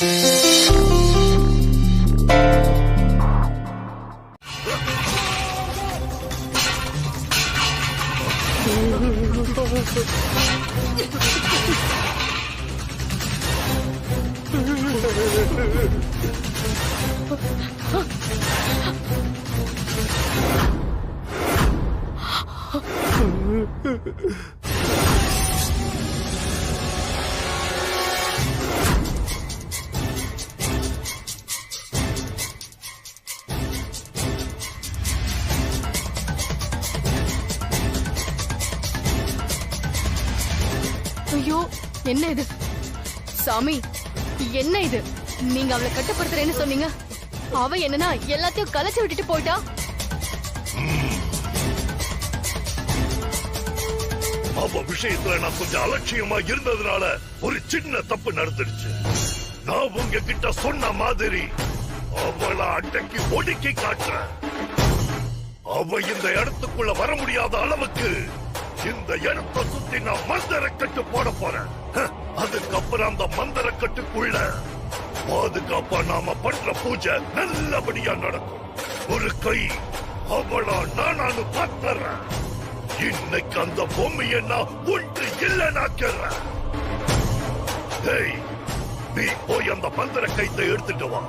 ஐயோ, என்ன இது சாமி? என்ன இது? நீங்க அவளை கட்டுப்படுத்துறேன்னு சொன்னீங்க, அவ என்னன்னா எல்லாத்தையும் கலைச்சு விட்டுட்டு போயிட்டா. அவ விஷயத்துல நான் கொஞ்சம் அலட்சியமா இருந்ததுனால ஒரு சின்ன தப்பு நடந்துடுச்சு. நான் உங்ககிட்ட சொன்ன மாதிரி அவளை அடக்கி ஒடுக்கி காட்டுறேன். அவ இந்த இடத்துக்குள்ள வர முடியாத அளவுக்கு இந்த இடத்தை சுத்தி நான் மந்திரக்கட்டு போட போறேன். அதுக்கப்புறம் அந்த மந்திரக்கட்டுக்குள்ள பாதுகாப்பா நாம பண்ற பூஜை நல்லபடியா நடக்கும். ஒரு கை அவளா நானு பார்த்துறேன். இன்னைக்கு அந்த பொம்மையை நான் ஒன்று இல்லைனாக்கிறேன். நீ போய் அந்த மந்திர கைத்தை எடுத்துட்டு வா.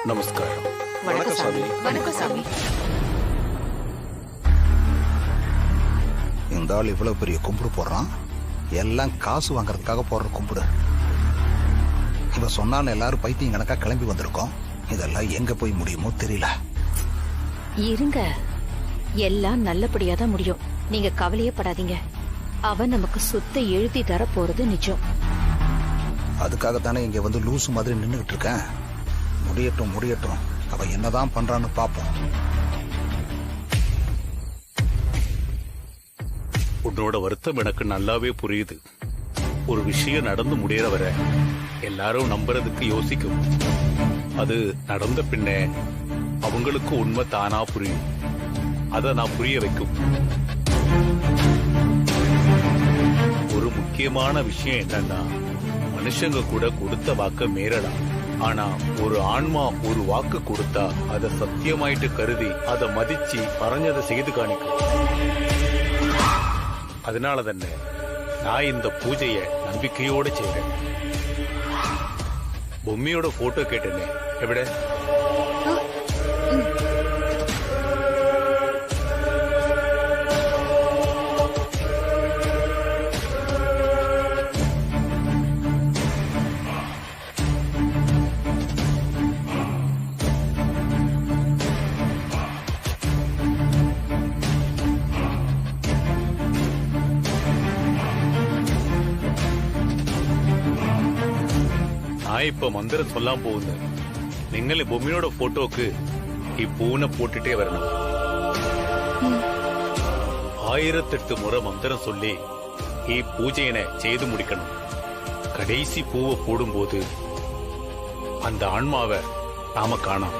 நமஸ்காரம். வணக்கம் சாமி. வணக்கம் சாமி. இந்த ஆள் இவ்வளவு பெரிய கும்பிடு போடுறான். எல்லாம் காசு வாங்கறதுக்காக போடுற கும்பிடு. இவ சொன்னாலும் எல்லாரும் பைத்தியம் கணக்கா கிளம்பி வந்திருக்கோம். இதெல்லாம் எங்க போய் முடியுமோ தெரியல. இருங்க, எல்லாம் நல்லபடியா தான் முடியும். நீங்க கவலையே படாதீங்க. அவன் நமக்கு சொத்தை எழுதி தர போறது நிஜம். அதுக்காகத்தானே இங்க வந்து லூசு மாதிரி நின்னுகிட்டு இருக்கேன். முடியட்டும் முடியட்டும், அவ என்னதான் பண்றான்னு பாப்போம். உன்னோட வருத்தம் எனக்கு நல்லாவே புரியுது. ஒரு விஷயம் நடந்து முடியற வரை எல்லாரும் நம்புறதுக்கு யோசிக்கும். அது நடந்த பின்னே அவங்களுக்கு உண்மை தானா புரியும். அத நான் புரிய வைக்கும். ஒரு முக்கியமான விஷயம் என்னன்னா, மனுஷங்க கூட கொடுத்த வாக்க மீறலாம். ஆனா ஒரு ஆன்மா ஒரு வாக்கு கொடுத்தா அத சத்தியமாயிட்டு கருதி அதை மதிச்சு பறஞ்சதை செய்து காணிக்கும். அதனால தானே நான் இந்த பூஜைய நம்பிக்கையோட செய்றேன். பொம்மையோட போட்டோ கேட்டேனே, எവിടെ? நான் இப்ப மந்திரம் சொல்லாம போகுது. നിങ്ങൾ பொம்மையோட போட்டோக்கு பூனை போட்டுட்டே வரணும். 1008 முறை மந்திரம் சொல்லி பூஜையினை செய்து முடிக்கணும். கடைசி பூவை போடும்போது அந்த ஆன்மாவை நாம காணோம்.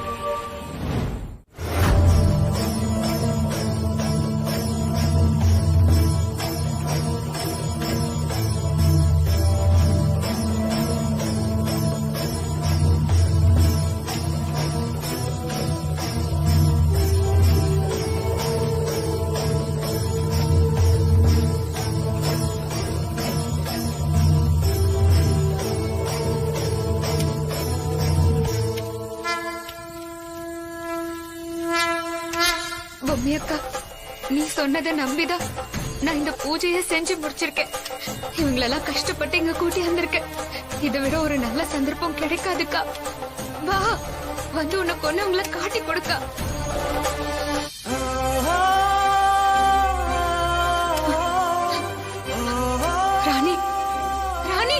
பொம்மையக்கா, நீ சொன்னதை நம்பிதான் நான் இந்த பூஜையை செஞ்சு முடிச்சிருக்கேன். இவங்களெல்லாம் கஷ்டப்பட்டு இங்க கூட்டி வந்திருக்கேன். இதை விட ஒரு நல்ல சந்தர்ப்பம் கிடைக்காதுக்கா. வா, வந்து உன்னை கொன்னவங்கள காட்டி கொடுக்கா. ராணி, ராணி,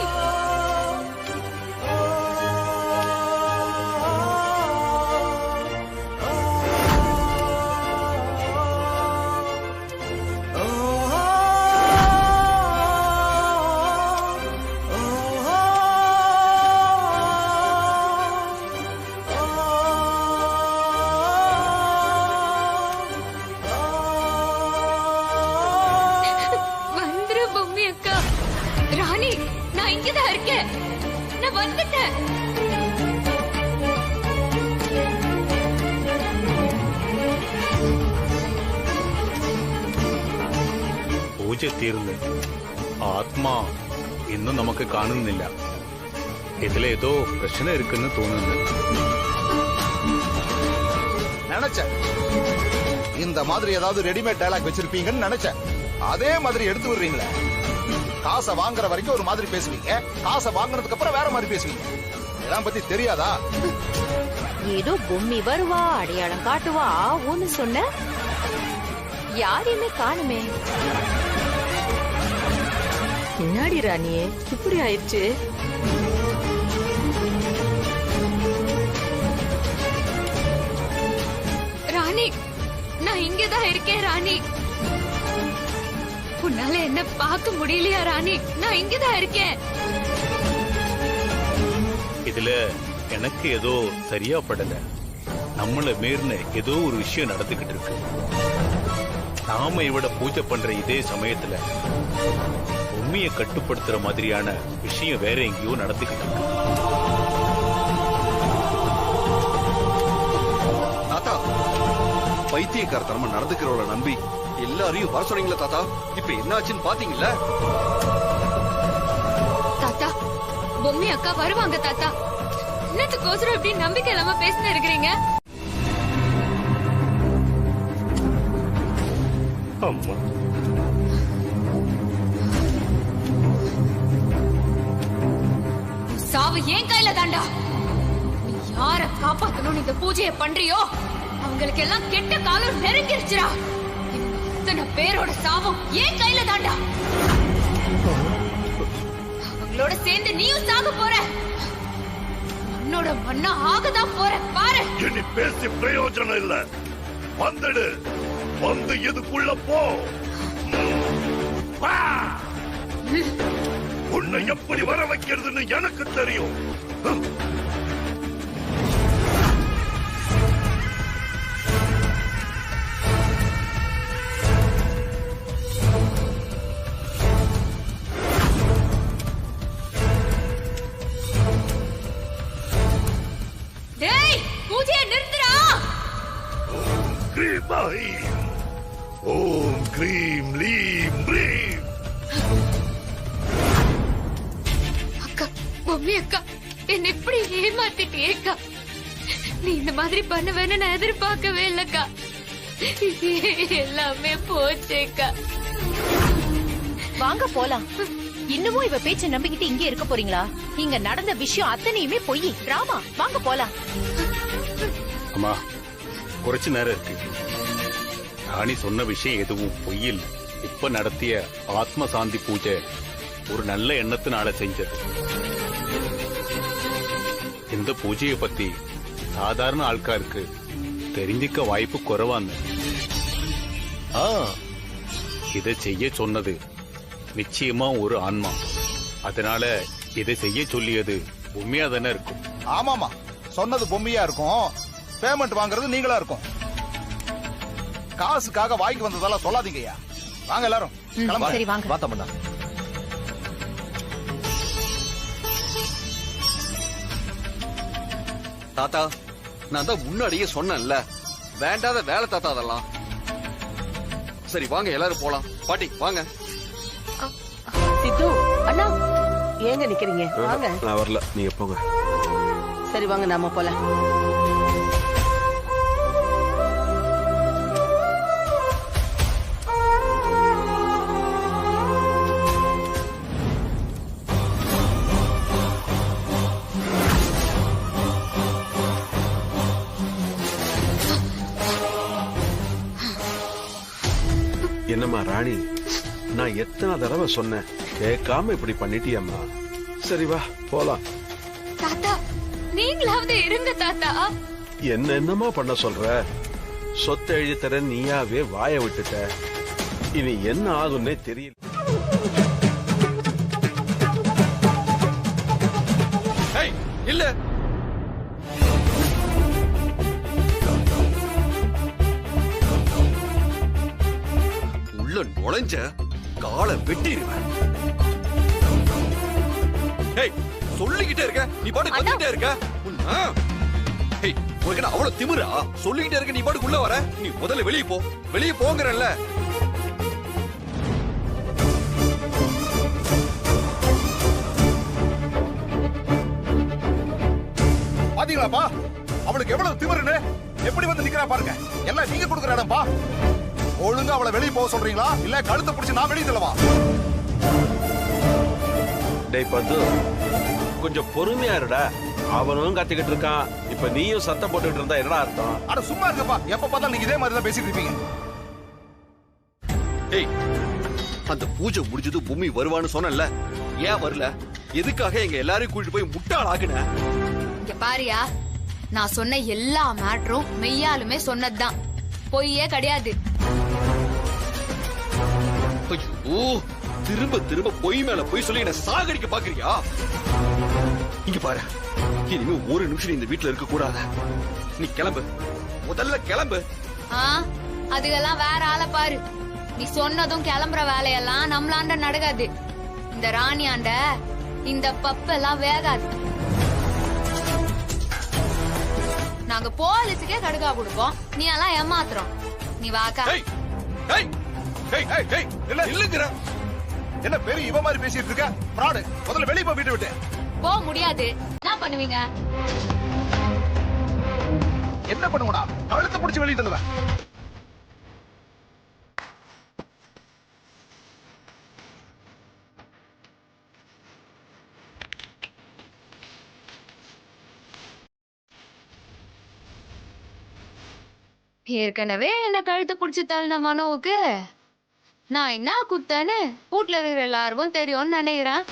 ராணி, நான் இங்கதான் இருக்கேன். நான் வந்துட்டேன். പൂജ തീർന്ന് ആത്മാ ഇന്നും നമുക്ക് കാണുന്നില്ല. ഇതിലേതോ പ്രശ്നം ഇരിക്കുന്നു തോന്നുന്നു. நினைச்சேன் இந்த மாதிரி ஏதாவது ரெடிமேட் டயலாக் வச்சிருப்பீங்கன்னு நினைச்சேன். அதே மாதிரி எடுத்து விடுறீங்களே. காசை வாங்குற வரைக்கும் ஒரு மாதிரி பேசுவீங்க, காசை வாங்குனதுக்கு அப்புறம் வேற மாதிரி பேசுவீங்க. இதெல்லாம் பத்தி தெரியாதா? ஏதோ பொம்மி வருவா, அடையாளம் காட்டுவா, ஒன்னு சொன்ன யாரையுமே காணுமே. முன்னாடி ராணியே இப்படி ஆயிடுச்சு. ராணி, நான் இங்கதான் இருக்கேன் ராணி. உன்னால என்ன பார்க்க முடியலையா ராணி? நான் இங்கதான் இருக்கேன். இதுல எனக்கு ஏதோ சரியா படல. நம்மள மீறின ஏதோ ஒரு விஷயம் நடந்துகிட்டு இருக்கு. நாம இவட பூஜை பண்ற இதே சமயத்துல உண்மையை கட்டுப்படுத்துற மாதிரியான விஷயம் வேற எங்கேயோ நடந்துகிட்டு இருக்கு. தாத்தா, பைத்தியக்காரத்தனமா நடந்துக்கிறவள நம்பி எல்லாரையும் வர சொன்னீங்களா தாத்தா? இப்ப என்னாச்சுன்னு பாத்தீங்களா? தாத்தா, பொம்மி அக்கா வருவாங்க தாத்தா. என்னத்துக்கோசரம் இப்படி நம்பிக்கை இல்லாம பேசிட்டு இருக்கிறீங்க? அம்மா, சாவு ஏன் கையில தாண்டா. நீ யார காப்பாத்தணும்னு இந்த பூஜையை பண்றியோ அவங்களுக்கு எல்லாம் கெட்ட காலம் நெருங்கிருச்சுடா. இத்தனை பேரோட சாவும் ஏன் கையில தாண்டா. அவங்களோட சேர்ந்து நீயும் சாக போற. மண்ணோட மண்ணா ஆகதான் போற பாரு. இனி பேசி பிரயோஜனம் இல்ல. வந்துடு, வந்து இதுக்குள்ள போ. வா. உன்னை எப்படி வர வைக்கிறதுன்னு எனக்கு தெரியும். டேய், பூஜையை நிறுத்துடா. ஓம் கிரீம் லீம் ப்ரீம். அக்கா, பொம்மி அக்கா, என்ன இப்படி ஏமாத்திட்டியேக்கா. நீ இந்த மாதிரி பண்ணுவேன்னு நான் எதிர்பார்க்கவே இல்லக்கா. எல்லாமே போச்சேக்கா. வாங்க போலாம். இன்னமும் இவ பேச்ச நம்பிக்கிட்டு இங்கே இருக்க போறீங்களா? இங்க நடந்த விஷயம் அத்தனையுமே பொய், டிராமா. வாங்க போலாம். அம்மா, குறைச்சு நேரம் இருக்கு. ராணி சொன்ன விஷயம் எதுவும் பொய்யில். இப்ப நடத்திய ஆத்ம சாந்தி பூஜை ஒரு நல்ல எண்ணத்தினால செஞ்சது. இந்த பூஜையை பத்தி சாதாரண ஆட்காருக்கு தெரிஞ்சிக்க வாய்ப்பு குறைவான்னு. இதை செய்ய சொன்னது நிச்சயமா ஒரு ஆன்மா. அதனால இதை செய்ய சொல்லியது உண்மையா தானே இருக்கும். ஆமாமா, சொன்னது பொம்மையா இருக்கும், பேமெண்ட் வாங்குறது நீங்களா இருக்கும். காசுக்காக வாய்க்கு வந்ததெல்லாம் சொல்லாதீங்கய்யா. வாங்க எல்லாரும் கிளம்புங்க. சரி வாங்க. வா தம்மண்ணா. தாத்தா, நான் தான் முன்னாடியே சொன்னேன்ல, வேண்டாத வேலை தாத்தா அதெல்லாம். சரி வாங்க எல்லாரும் போலாம். பாட்டி வாங்க. சித்து அண்ணா, ஏங்க நிக்கிறீங்க? வாங்க. நான் வரல, நீங்க போங்க. சரி வாங்க, நாம போலாம். என்னம்மா ராணி, நான் எத்தனை தடவை சொன்னேன், கேட்காம இப்படி பண்ணிட்டியம்மா. சரி வா போலாம். தாத்தா, நீங்களாவது இருங்க தாத்தா. என்னமா பண்ண சொல்ற? சொத்தை எழுதித்தர நீயாவே வாய விட்டுட்ட. இனி என்ன ஆகும்னே தெரியல. இல்ல உள்ள நுழைஞ்ச காலை வெட்டிடுவேன். ஏய் சொல்லிக்கிட்டே இருக்க நீ பாட்டுக்கு வந்துட்டே இருக்க ஏய் உனக்கு என்ன அவ்வளவு திமிரா சொல்லிக்கிட்டே இருக்க நீ பாட்டுக்கு உள்ள வர நீ முதல்ல வெளியே போங்கறல்ல பாத்தீங்களாப்பா அவளுக்கு எவ்வளவு திமிருன்னு எப்படி வந்து நிக்கிறா பாருங்க எல்லாம் நீங்க கொடுக்குற இடம்பா ஒழுங்கா அவளை வெளியே போக சொல்றீங்களா இல்ல கழுத்தை பிடிச்சு நான் வெளியே தள்ளவா டேய் பத்து கொஞ்சம் பொறுமையா இருடா அவனும் கத்திக்கிட்டு இருக்கான் இப்ப நீயும் சத்தம் போட்டுட்டு இருந்தா என்னடா அர்த்தம் அட சும்மா இருக்கப்பா எப்ப பார்த்தாலும் நீங்க இதே மாதிரி தான் பேசிட்டு இருப்பீங்க ஏய் அந்த பூஜை முடிஞ்சது பூமி வருவான்னு சொன்னல ஏன் வரல எதுக்காக எங்க எல்லாரையும் கூட்டிட்டு போய் முட்டாள் ஆக்குன இங்க பாரியா நான் சொன்ன எல்லா மேட்டரும் மெய்யாலுமே சொன்னதுதான் பொய்யே கிடையாது ஐயோ திரும்ப பொய் மேல பொய் சொல்லி என்ன சாகடிக்க பாக்குறியா இங்க பாரு இனிமே ஒரு நிமிஷம் இந்த வீட்டுல இருக்க கூடாது நீ கிளம்பு முதல்ல கிளம்பு அதுக்கெல்லாம் வேற ஆளை பாரு நீ சொன்னதும் கிளம்புற வேலையெல்லாம் நம்மளாண்ட நடக்காது இந்த ராணியாண்ட இந்த பப்பெல்லாம் வேகாது நாங்க போலீஸுக்கே கடுக்கா கொடுப்போம் நீ எல்லாம் ஏமாத்துறோம் நீ வாக்கா இல்லங்கற என்ன பெரிய இவ மாதிரி பேசிட்டு இருக்க பிராடு முதல்ல வெளிய போய் வீட்டை விட்டு போக முடியாது என்ன பண்ணுவீங்க என்ன பண்ணுவடா கழுத்தை பிடிச்சு வெளிய தள்ளுவ ஏற்கனவே என்ன கழுத்து பிடிச்சு தள்ளின மனோவுக்கு நான் என்ன குத்தேன்னு வீட்டுல இருக்கிற எல்லாருக்கும் தெரியும்னு நினைக்கிறேன்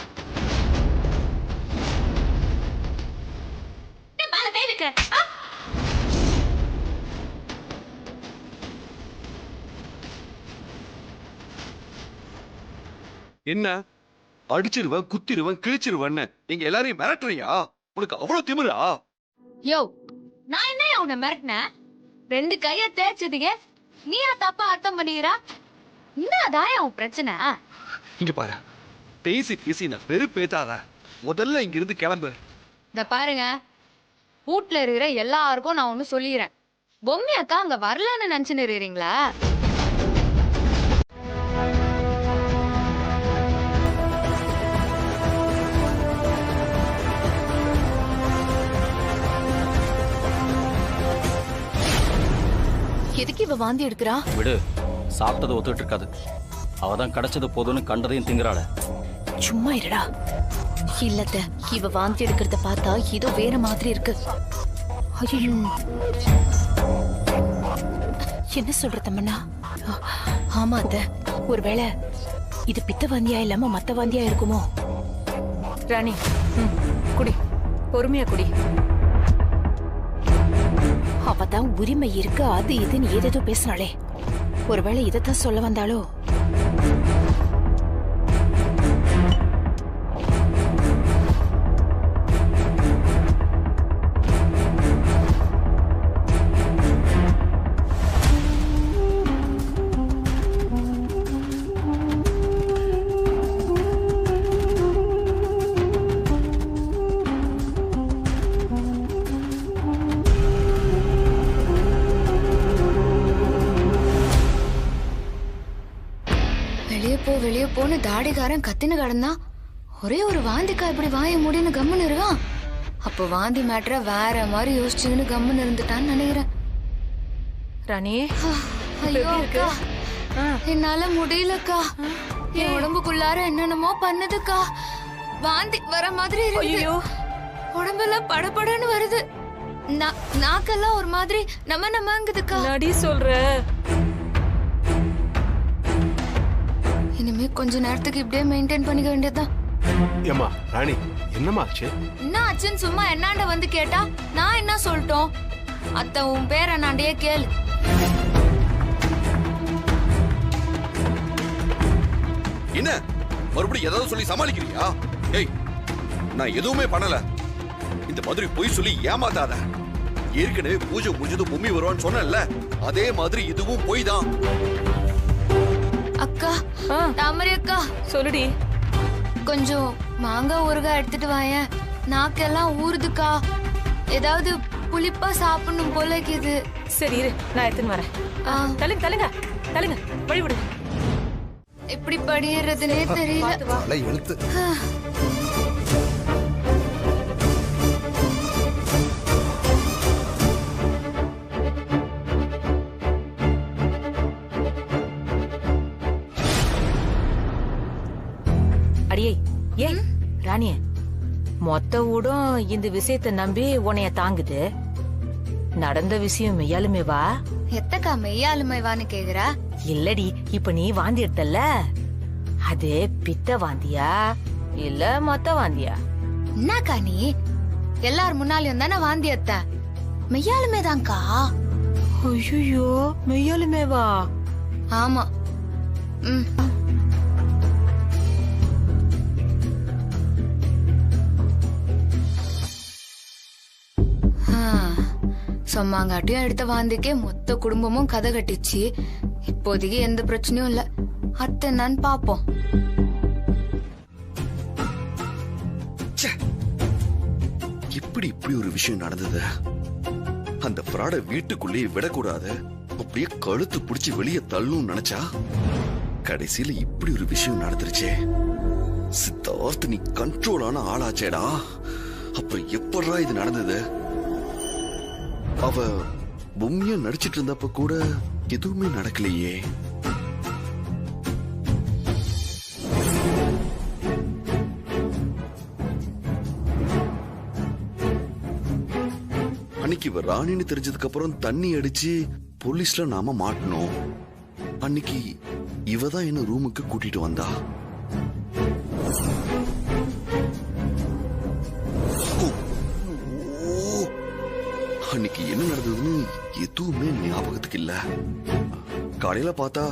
என்ன அடிச்சிருவன் குத்திருவன் கிழிச்சிருவன்னு எங்க எல்லாரையும் மிரட்டுறியா உனக்கு அவ்வளவு திமிரா யோ நான் என்ன உன்னை மிரட்டினேன் 2 கைய தேய்ச்சதுக்கு நீ தப்பா அர்த்தம் பண்ணிக்கிறா என்னதான் உன் பிரச்சனை இங்க பாரு பேசி நான் வெறுப்பேத்தாத முதல்ல இங்க இருந்து கிளம்பு இந்த பாருங்க வீட்டுல இருக்கிற எல்லாருக்கும் நான் ஒண்ணு சொல்லிடுறேன் பொம்மி அக்கா அங்க வரலன்னு நினைச்சுன்னு இருக்கிறீங்களா எதுக்கு இவ வாந்தி எடுக்கிறா விடு சாப்பிட்டது ஒத்துட்டு இருக்காது அவதான் கிடைச்சது போதும்னு கண்டதையும் திங்குறாள சும்மா இருடா இல்லத்த இவ வாந்தி எடுக்கிறத பார்த்தா ஏதோ வேற மாதிரி இருக்கு ஐயோ என்ன சொல்ற தம்மண்ணா ஆமா அத்த ஒருவேளை இது பித்த வாந்தியா இல்லாம மத்த வாந்தியா இருக்குமோ ராணி குடி பொறுமையா குடி அவதான் உரிமை இருக்கு அது இதுன்னு ஏதேதோ பேசினாளே ஒருவேளை இதைத்தான் சொல்ல வந்தாளோ வெளியே போன தாடிகாரன் கத்தின்னு கிடந்தா ஒரே ஒரு வாந்திக்கா இப்படி வாய முடின்னு கம்முன்னு இருக்கான் அப்போ வாந்தி மேட்ர வேற மாதிரி யோசிச்சுன்னு கம்முன்னு இருந்துட்டான்னு நினைக்கிறேன் ராணி ஐயோ அக்கா என்னால முடியலக்கா என் உடம்புக்குள்ளார என்னென்னமோ பண்ணுதுக்கா வாந்தி வர மாதிரி இருக்கு உடம்பெல்லாம் படபடன்னு வருது நாக்கெல்லாம் ஒரு மாதிரி நமங்குதுக்கா நடி சொல்ற இனிமே கொஞ்ச நேரத்துக்கு இப்படியே மெயின்டைன் பண்ணிக்க வேண்டியதுதான் ஏமா ராணி என்னமா ஆச்சு என்ன ஆச்சுன்னு சும்மா என்னாண்ட வந்து கேட்டா நான் என்ன சொல்லிட்டோம் அத்தை உன் பேர் என்னாண்டையே கேளு என்ன மறுபடியும் ஏதாவது சொல்லி சமாளிக்கிறியா ஏய் நான் எதுவுமே பண்ணல இந்த மாதிரி பொய் சொல்லி ஏமாத்தாத ஏற்கனவே பூஜை முடிஞ்சது பூமி வருவான்னு சொன்னேன்ல அதே மாதிரி இதுவும் பொய் தான் அக்கா தாமரை அக்கா சொல்லுடி கொஞ்சம் மாங்காய் ஊறுகாய் எடுத்துட்டு வாயேன். நாக்கெல்லாம் ஊறுதுக்கா. ஏதாவது புளிப்பா சாப்பிடணும் போல இருக்குது. சரி இரு, நான் எடுத்துன்னு வரேன். தள்ளுங்க தள்ளுங்க தள்ளுங்க, வழி விடு. எப்படி படியறதுனே தெரியல. தலை எழுத்து. அடியே ஏன் ராணிய மொத்த ஊடும் இந்த விஷயத்தை நம்பி உன்னைய தாங்குது. நடந்த விஷயம் மெய்யாலுமேவா? எத்தக்கா மெய்யாலுமைவான்னு கேக்குறா? இல்லடி, இப்ப நீ வாந்தி எடுத்தல்ல, அது பித்த வாந்தியா இல்ல மொத்த வாந்தியா? என்னக்கா நீ எல்லார் முன்னாலையும் தானே வாந்தி எடுத்த? மெய்யாலுமேதான்க்கா. ஐயோ, மெய்யாலுமேவா? ஆமா. சொம்மாங்காட்டியும் எடுத்த வாந்திக்கே மொத்த குடும்பமும் கதை கட்டிச்சு. இப்போதைக்கு எந்த பிரச்சனையும் இல்ல. அத்தை என்னன்னு பாப்போம். இப்படி ஒரு விஷயம் நடந்தது. அந்த பிராட வீட்டுக்குள்ளேயே விடக்கூடாது, அப்படியே கழுத்து பிடிச்சி வெளியே தள்ளும் நினைச்சா கடைசியில இப்படி ஒரு விஷயம் நடந்துருச்சே. சித்தார்த், நீ கண்ட்ரோலான ஆளாச்சேடா. அப்புறம் எப்படா இது நடந்தது? அவ பொம்மையா நடிச்சிட்டு இருந்தப்ப கூட எதுவுமே நடக்கலையே. அன்னைக்கு இவ ராணின்னு தெரிஞ்சதுக்கு அப்புறம் தண்ணி அடிச்சு போலீஸ்ல நாம மாட்டணும். அன்னைக்கு இவதான் என்ன ரூமுக்கு கூட்டிட்டு வந்தா. அன்னைக்கு என்ன நடந்ததுன்னு எதுவுமே ஞாபகத்துக்கு இல்ல. காலையில பார்த்தா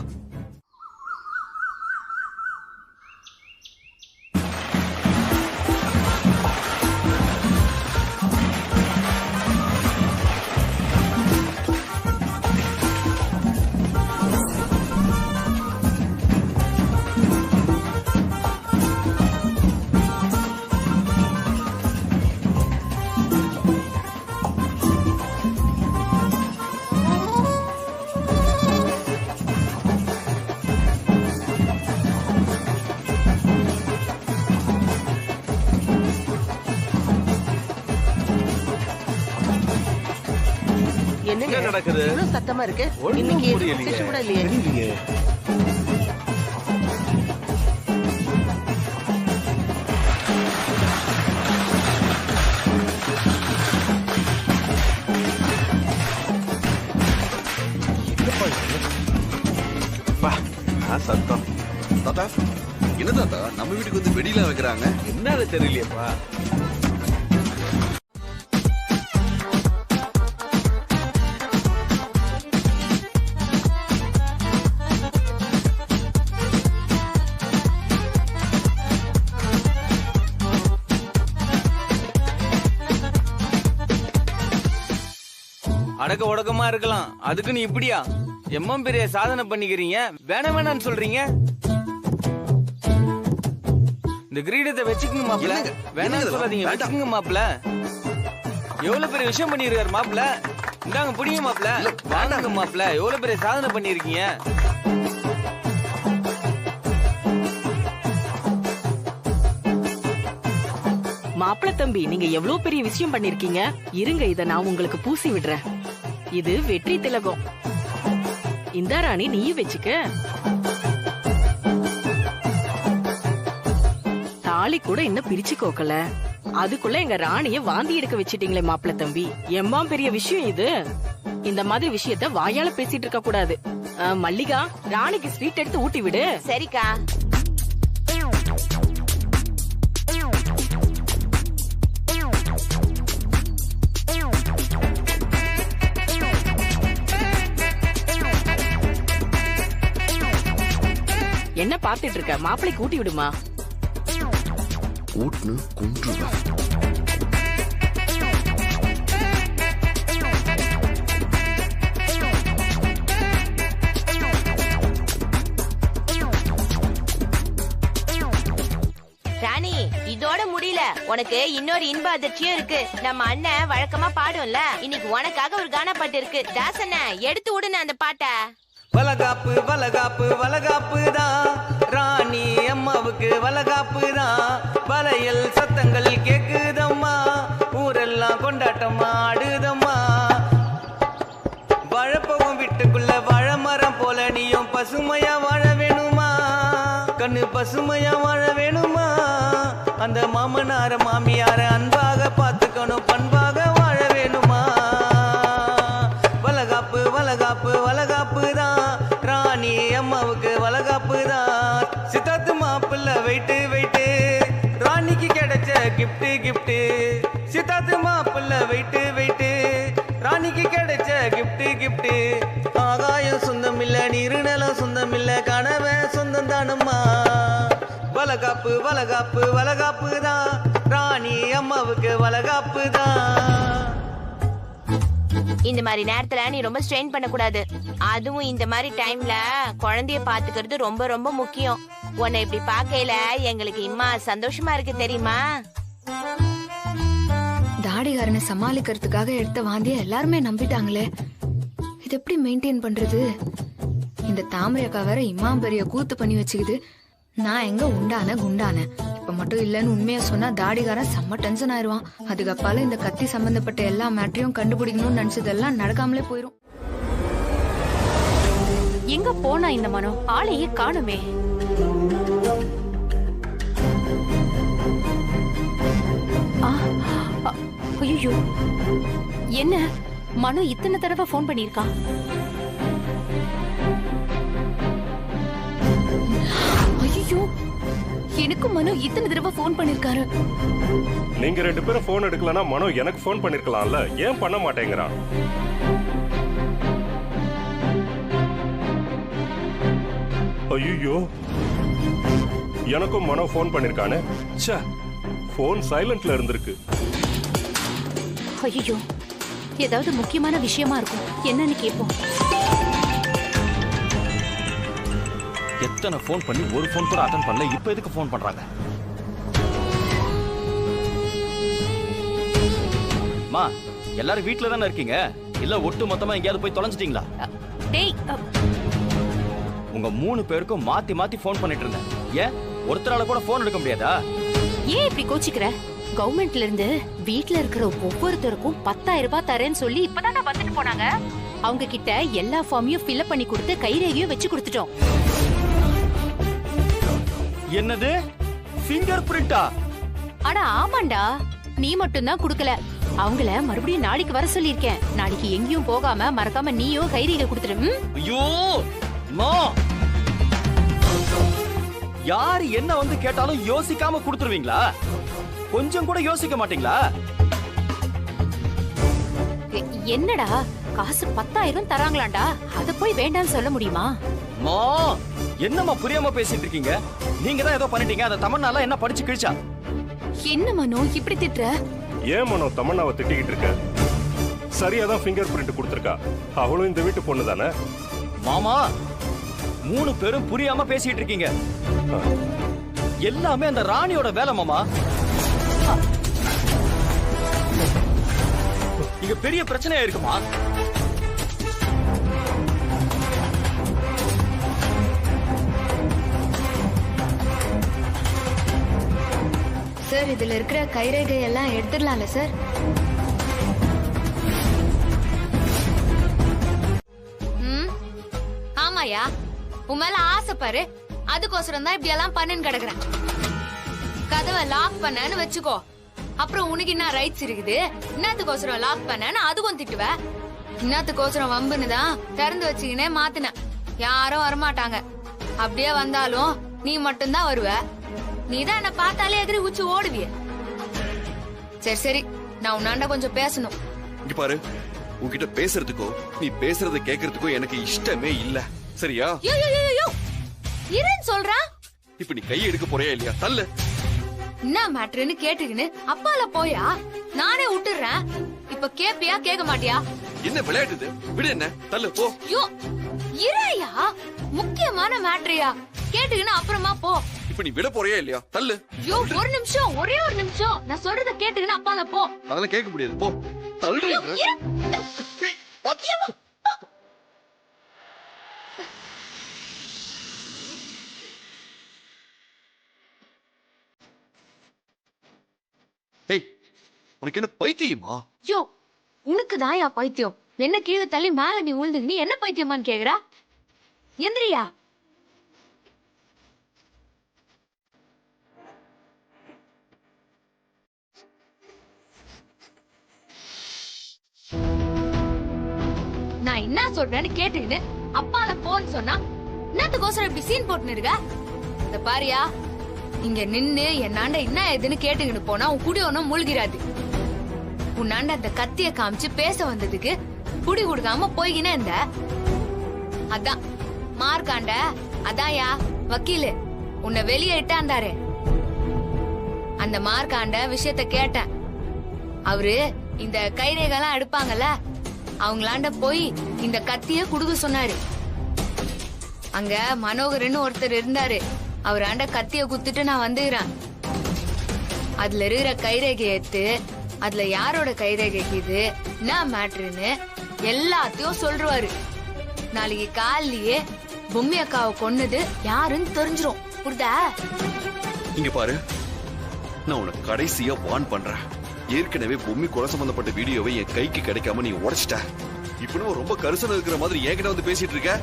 என்னங்க நடக்குது? இவ்வளவு சத்தமா இருக்கு. ஒண்ணும் இன்னைக்கு புரியலையே. fish கூட இல்லையே. சத்தம். தாத்தா, என்ன தாத்தா நம்ம வீட்டுக்கு வந்து வெடிலாம் வைக்கிறாங்க? என்னன்னு தெரியலையப்பா. அடக்க ஒடக்கமா இருக்கலாம், அதுக்கு நீ இப்படியா எம்மம் பெரிய சாதனை பண்ணிக்கிறீங்க? வேணான்னு சொல்றீங்க. இந்த கிரீடத்தை வச்சுக்கங்க மாப்பிள்ள. வேணாம்னு சொல்லாதீங்க, வச்சுக்கங்க மாப்பிள்ள. எவ்வளவு பெரிய விஷயம் பண்ணிருக்காரு மாப்பிள்ள. இந்தாங்க புடிங்க மாப்பிள்ள. வேணாங்க மாப்பிள்ள, எவ்வளவு பெரிய சாதனை பண்ணிருக்கீங்க. மாப்பிள்ள தம்பி, நீங்க எவ்வளவு பெரிய விஷயம் பண்ணிருக்கீங்க. இருங்க, இத நான் உங்களுக்கு பூசி விடுறேன். இது வெற்றி திலகம். இந்த ராணி நீயும் வச்சுக்க. தாலி கூட இன்னும் பிரிச்சு கோக்கல, அதுக்குள்ள எங்க ராணிய வாந்தி எடுக்க வச்சிட்டீங்களே மாப்பிள்ள தம்பி. எம்மா பெரிய விஷயம் இது. இந்த மாதிரி விஷயத்த வாயால பேசிட்டு இருக்க கூடாது. மல்லிகா, ராணிக்கு ஸ்வீட் எடுத்து ஊட்டி விடு. சரிக்கா. என்ன பார்த்துட்டு இருக்க? மாப்பிளைக்கு ஊட்டி விடுமா. ஊட்டுன்னு கொன்றுவேன். ராணி, முடியல. உனக்கு இன்னொரு இன்ப அதிர்ச்சியும் இருக்கு. நம்ம அண்ணன் வழக்கமா பாடும்ல, இன்னைக்கு உனக்காக ஒரு கானா பாட்டு இருக்கு. தாசண்ண எடுத்து விடுன அந்த பாட்ட. வளகாப்பு வளகாப்பு வளகாப்பு தான், ராணி அம்மாவுக்கு வளகாப்பு தான். வளையல் சத்தங்கள் கேக்குதம்மா, ஊரெல்லாம் கொண்டாட்டமா ஆடுதம்மா. வாழப்போகும் வீட்டுக்குள்ள வாழை மரம் போல நீயும் பசுமையா வாழ வேணுமா, கண்ணு பசுமையா வாழ வேணுமா. அந்த மாமனார மாமியார அன்பாக பார்த்துக்கணும், பண்பாக வாழ வேணுமா. வளகாப்பு வளகாப்பு வளகாப்பு தான், ராணி அம்மாவுக்கு வளகாப்பு தான். சித்தாத்து மாப்பிள்ள வெயிட்டு வெயிட்டு, ராணிக்கு கிடைச்ச கிஃப்ட் கிஃப்ட். சித்தாத்து மாப்பிள்ள வெயிட்டு வெயிட்டு, ராணிக்கு கிடைச்ச கிஃப்ட் கிஃப்ட். ஆகாயம் சொந்தம் இல்ல, நீருநலம் சொந்தம் இல்ல, கனவே சொந்தம் தானம்மா. வளகாப்பு வளகாப்பு வளகாப்பு தான், ராணி அம்மாவுக்கு வளகாப்பு தான். இந்த மாதிரி நேரத்துல நீ ரொம்ப ஸ்ட்ரெயின் பண்ண கூடாது. அதுவும் இந்த மாதிரி டைம்ல குழந்தைய பாத்துக்கிறது ரொம்ப ரொம்ப முக்கியம். உன்னை இப்படி பாக்கையில எங்களுக்கு இம்மா சந்தோஷமா இருக்கு தெரியுமா. தாடிகாரனை சமாளிக்கிறதுக்காக எடுத்த வாந்திய எல்லாருமே நம்பிட்டாங்களே, இது எப்படி மெயின்டைன் பண்றது? இந்த தாமரை அக்கா வேற இம்மாம் பெரிய கூத்து பண்ணி வச்சுக்குது. நான் எங்க உண்டான குண்டான இப்ப மட்டும் இல்லன்னு உண்மையா சொன்னா தாடிகாரன் செம்ம டென்ஷன் ஆயிருவான். அதுக்கப்பால இந்த கத்தி சம்பந்தப்பட்ட எல்லா மேட்டரையும் கண்டுபிடிக்கணும்னு நினைச்சதெல்லாம் நடக்காமலே போயிரும். எங்க போனா இந்த மனோ? ஆளையே காணுமே. ஐயோ, என்ன மனோ இத்தனை தடவை போன் பண்ணிருக்கான்? ஐயோ, எனக்கு மனோ இத்தனை தடவை போன் பண்ணிருக்காரு. நீங்க 2 பேரும் போன் எடுக்கலனா மனோ எனக்கு போன் பண்ணிருக்கலாம்ல, ஏன் பண்ண மாட்டேங்கிறான்? ஐயோ, எனக்கும் மனோ போன் பண்ணிருக்கானே. ச்சே, போன் சைலண்ட்ல இருந்திருக்கு. ஐயோ, ஏதாவது முக்கியமான விஷயமா இருக்கும், என்னன்னு கேட்போம். எத்தனை போன் பண்ணி ஒரு போன் கூட அட்டெண்ட் பண்ணல, இப்ப எதுக்கு போன் பண்றாங்க? மா, எல்லாரும் வீட்ல தானே இருக்கீங்க? இல்ல ஒட்டு மொத்தமா எங்கயாவது போய் தொலைஞ்சிட்டீங்களா? டேய், உங்க 3 பேருக்கும் மாத்தி மாத்தி போன் பண்ணிட்டு இருந்தேன். ஏன் ஒருத்தரால கூட போன் எடுக்க முடியாதா? ஏன் இப்படி கோச்சிக்கிற? கவர்மெண்ட்ல இருந்து வீட்ல இருக்கிற ஒவ்வொருத்தருக்கும் 10,000 ரூபாய் தரேன்னு சொல்லி இப்பதானே வந்துட்டு போனாங்க. அவங்க கிட்ட எல்லா ஃபார்மையும் ஃபில் பண்ணி கொடுத்து கைரேகையும் வச்சு கொடுத்துட்டோம். என்னது ஃபிங்கர் பிரிண்டா? அட ஆமாண்டா, நீ மட்டும் தான் குடுக்கல. அவங்கள மறுபடியும் நாளைக்கு வர சொல்லிருக்கேன். நாளைக்கு எங்கேயும் போகாம மறக்காம நீயும் கைரேகை கொடுத்துடு. ஐயோ மா, யாரு என்ன வந்து கேட்டாலும் யோசிக்காம கொடுத்துருவீங்களா? கொஞ்சம் கூட யோசிக்க மாட்டீங்களா? என்னடா, காசு 10,000 தராங்களாண்டா, அத போய் வேண்டாம்னு சொல்ல முடியுமா? மா, என்னம்மா புரியாம பேசிட்டு இருக்கீங்க? நீங்க தான் ஏதோ பண்ணிட்டீங்க. அந்த தமன்னால என்ன படிச்சு கிழிச்சா? என்ன மனோ இப்படி திட்டுற? ஏன் மனோ தமன்னாவை திட்டிக்கிட்டு இருக்க? சரியாதான் ஃபிங்கர் பிரிண்ட் கொடுத்திருக்கா. அவளும் இந்த வீட்டு பொண்ணு தானே. மாமா, 3 பேரும் புரியாம பேசிட்டு இருக்கீங்க. எல்லாமே அந்த ராணியோட வேலை மாமா. இங்க பெரிய பிரச்சனையா இருக்குமா? சார், இதுல இருக்கிற கைரேகை எல்லாம் எடுத்துடலாம்ல சார்? ஆமாயா, உன் மேல ஆசை பாரு, அதுக்கோசரம் தான் இப்படி எல்லாம் பண்ணுன்னு கிடக்குறேன். கதவை லாக் பண்ணன்னு வச்சுக்கோ, அப்புறம் உனக்கு என்ன ரைட்ஸ் இருக்குது? இன்னத்துக்கோசரம் லாக் பண்ணன்னு அதுக்கும் திட்டுவ. இன்னத்துக்கோசரம் வம்புன்னு தான் திறந்து வச்சுக்கினே மாத்தின. யாரும் வரமாட்டாங்க. அப்படியே வந்தாலும் நீ மட்டும்தான் வருவ. நீதான் என்ன பார்த்தாலே எதிரி உச்சி ஓடுவிய. சரி சரி, நான் உன்னாண்ட கொஞ்சம் பேசணும். இங்க பாரு, உன்கிட்ட பேசுறதுக்கோ நீ பேசுறத கேக்குறதுக்கோ எனக்கு இஷ்டமே இல்ல. சரியா? இருன்னு சொல்றேன். இப்ப நீ கை எடுக்க போறியா இல்லையா? தள்ளு. என்ன மேட்ருன்னு கேட்டுக்கின்னு அப்பால போயா? நானே விட்டுறேன். இப்ப கேப்பியா கேட்க மாட்டியா? என்ன விளையாட்டுது? விடு, என்ன தள்ளு போ. இறையா, முக்கியமான மேட்ரியா, கேட்டுக்கின்னு அப்புறமா போ. இப்ப நீ விட போறியா இல்லையா? தள்ளு. ஐயோ ஒரு நிமிஷம், ஒரே ஒரு நிமிஷம். நான் சொல்றத கேட்டுக்கின்னு அப்பால போ. அதெல்லாம் கேட்க முடியாது. போ. தள்ளு. ஏய், உனக்கு என்ன பைத்தியமா? ஐயோ உனக்கு தான் யா பைத்தியம். என்ன கீழே தள்ளி மேல நீ உழுந்து நீ என்ன பைத்தியமான்னு கேக்குறா? எந்திரியா. நான் என்ன சொல்றேன்னு கேட்டுக்கிட்டு அப்பால போன்னு சொன்னா என்னத்துக்கோசரம் இப்படி சீன் போட்டுன்னு இருக்க? இந்த பாரியா, இங்க நின்னு என்னாண்ட என்ன ஏதுன்னு கேட்டுக்கிட்டு போனா உன் குடி ஒன்னும் மூழ்கிறாது. உன்னாண்ட அந்த கத்திய காமிச்சு பேச வந்ததுக்கு குடி கொடுக்காம போய்கினே இருந்த. அதான் மார்க்காண்ட, அதான்யா வக்கீலு உன்னை வெளியே இட்டாண்டாரு. அந்த மார்க்காண்ட விஷயத்த கேட்டேன். அவரு இந்த கைரேகெல்லாம் எடுப்பாங்கல்ல, அவங்களாண்ட போய் இந்த கத்திய குடுக்க சொன்னாரு. அங்க மனோகர்னு ஒருத்தர் இருந்தாரு. அவராண்ட கத்திய குத்துட்டு நான் வந்துக்கிறேன். அதுல இருக்கிற கைரேகை எடுத்து அதுல யாரோட கைரேகைக்கு இது என்ன மேட்ருன்னு எல்லாத்தையும் சொல்றாரு. நாளைக்கு காலையே பொம்மி அக்காவை கொன்னது யாருன்னு தெரிஞ்சிரும். புரியுதா? இங்க பாரு, நான் உனக்கு கடைசியா வார்ன் பண்றேன். ஏற்கனவே பொம்மி கொலை சம்பந்தப்பட்ட வீடியோவை என் கைக்கு கிடைக்காம நீ உடைச்சிட்ட. இப்ப ரொம்ப கரிசனம் இருக்கிற மாதிரி என்கிட்ட வந்து பேசிட்டு இருக்க.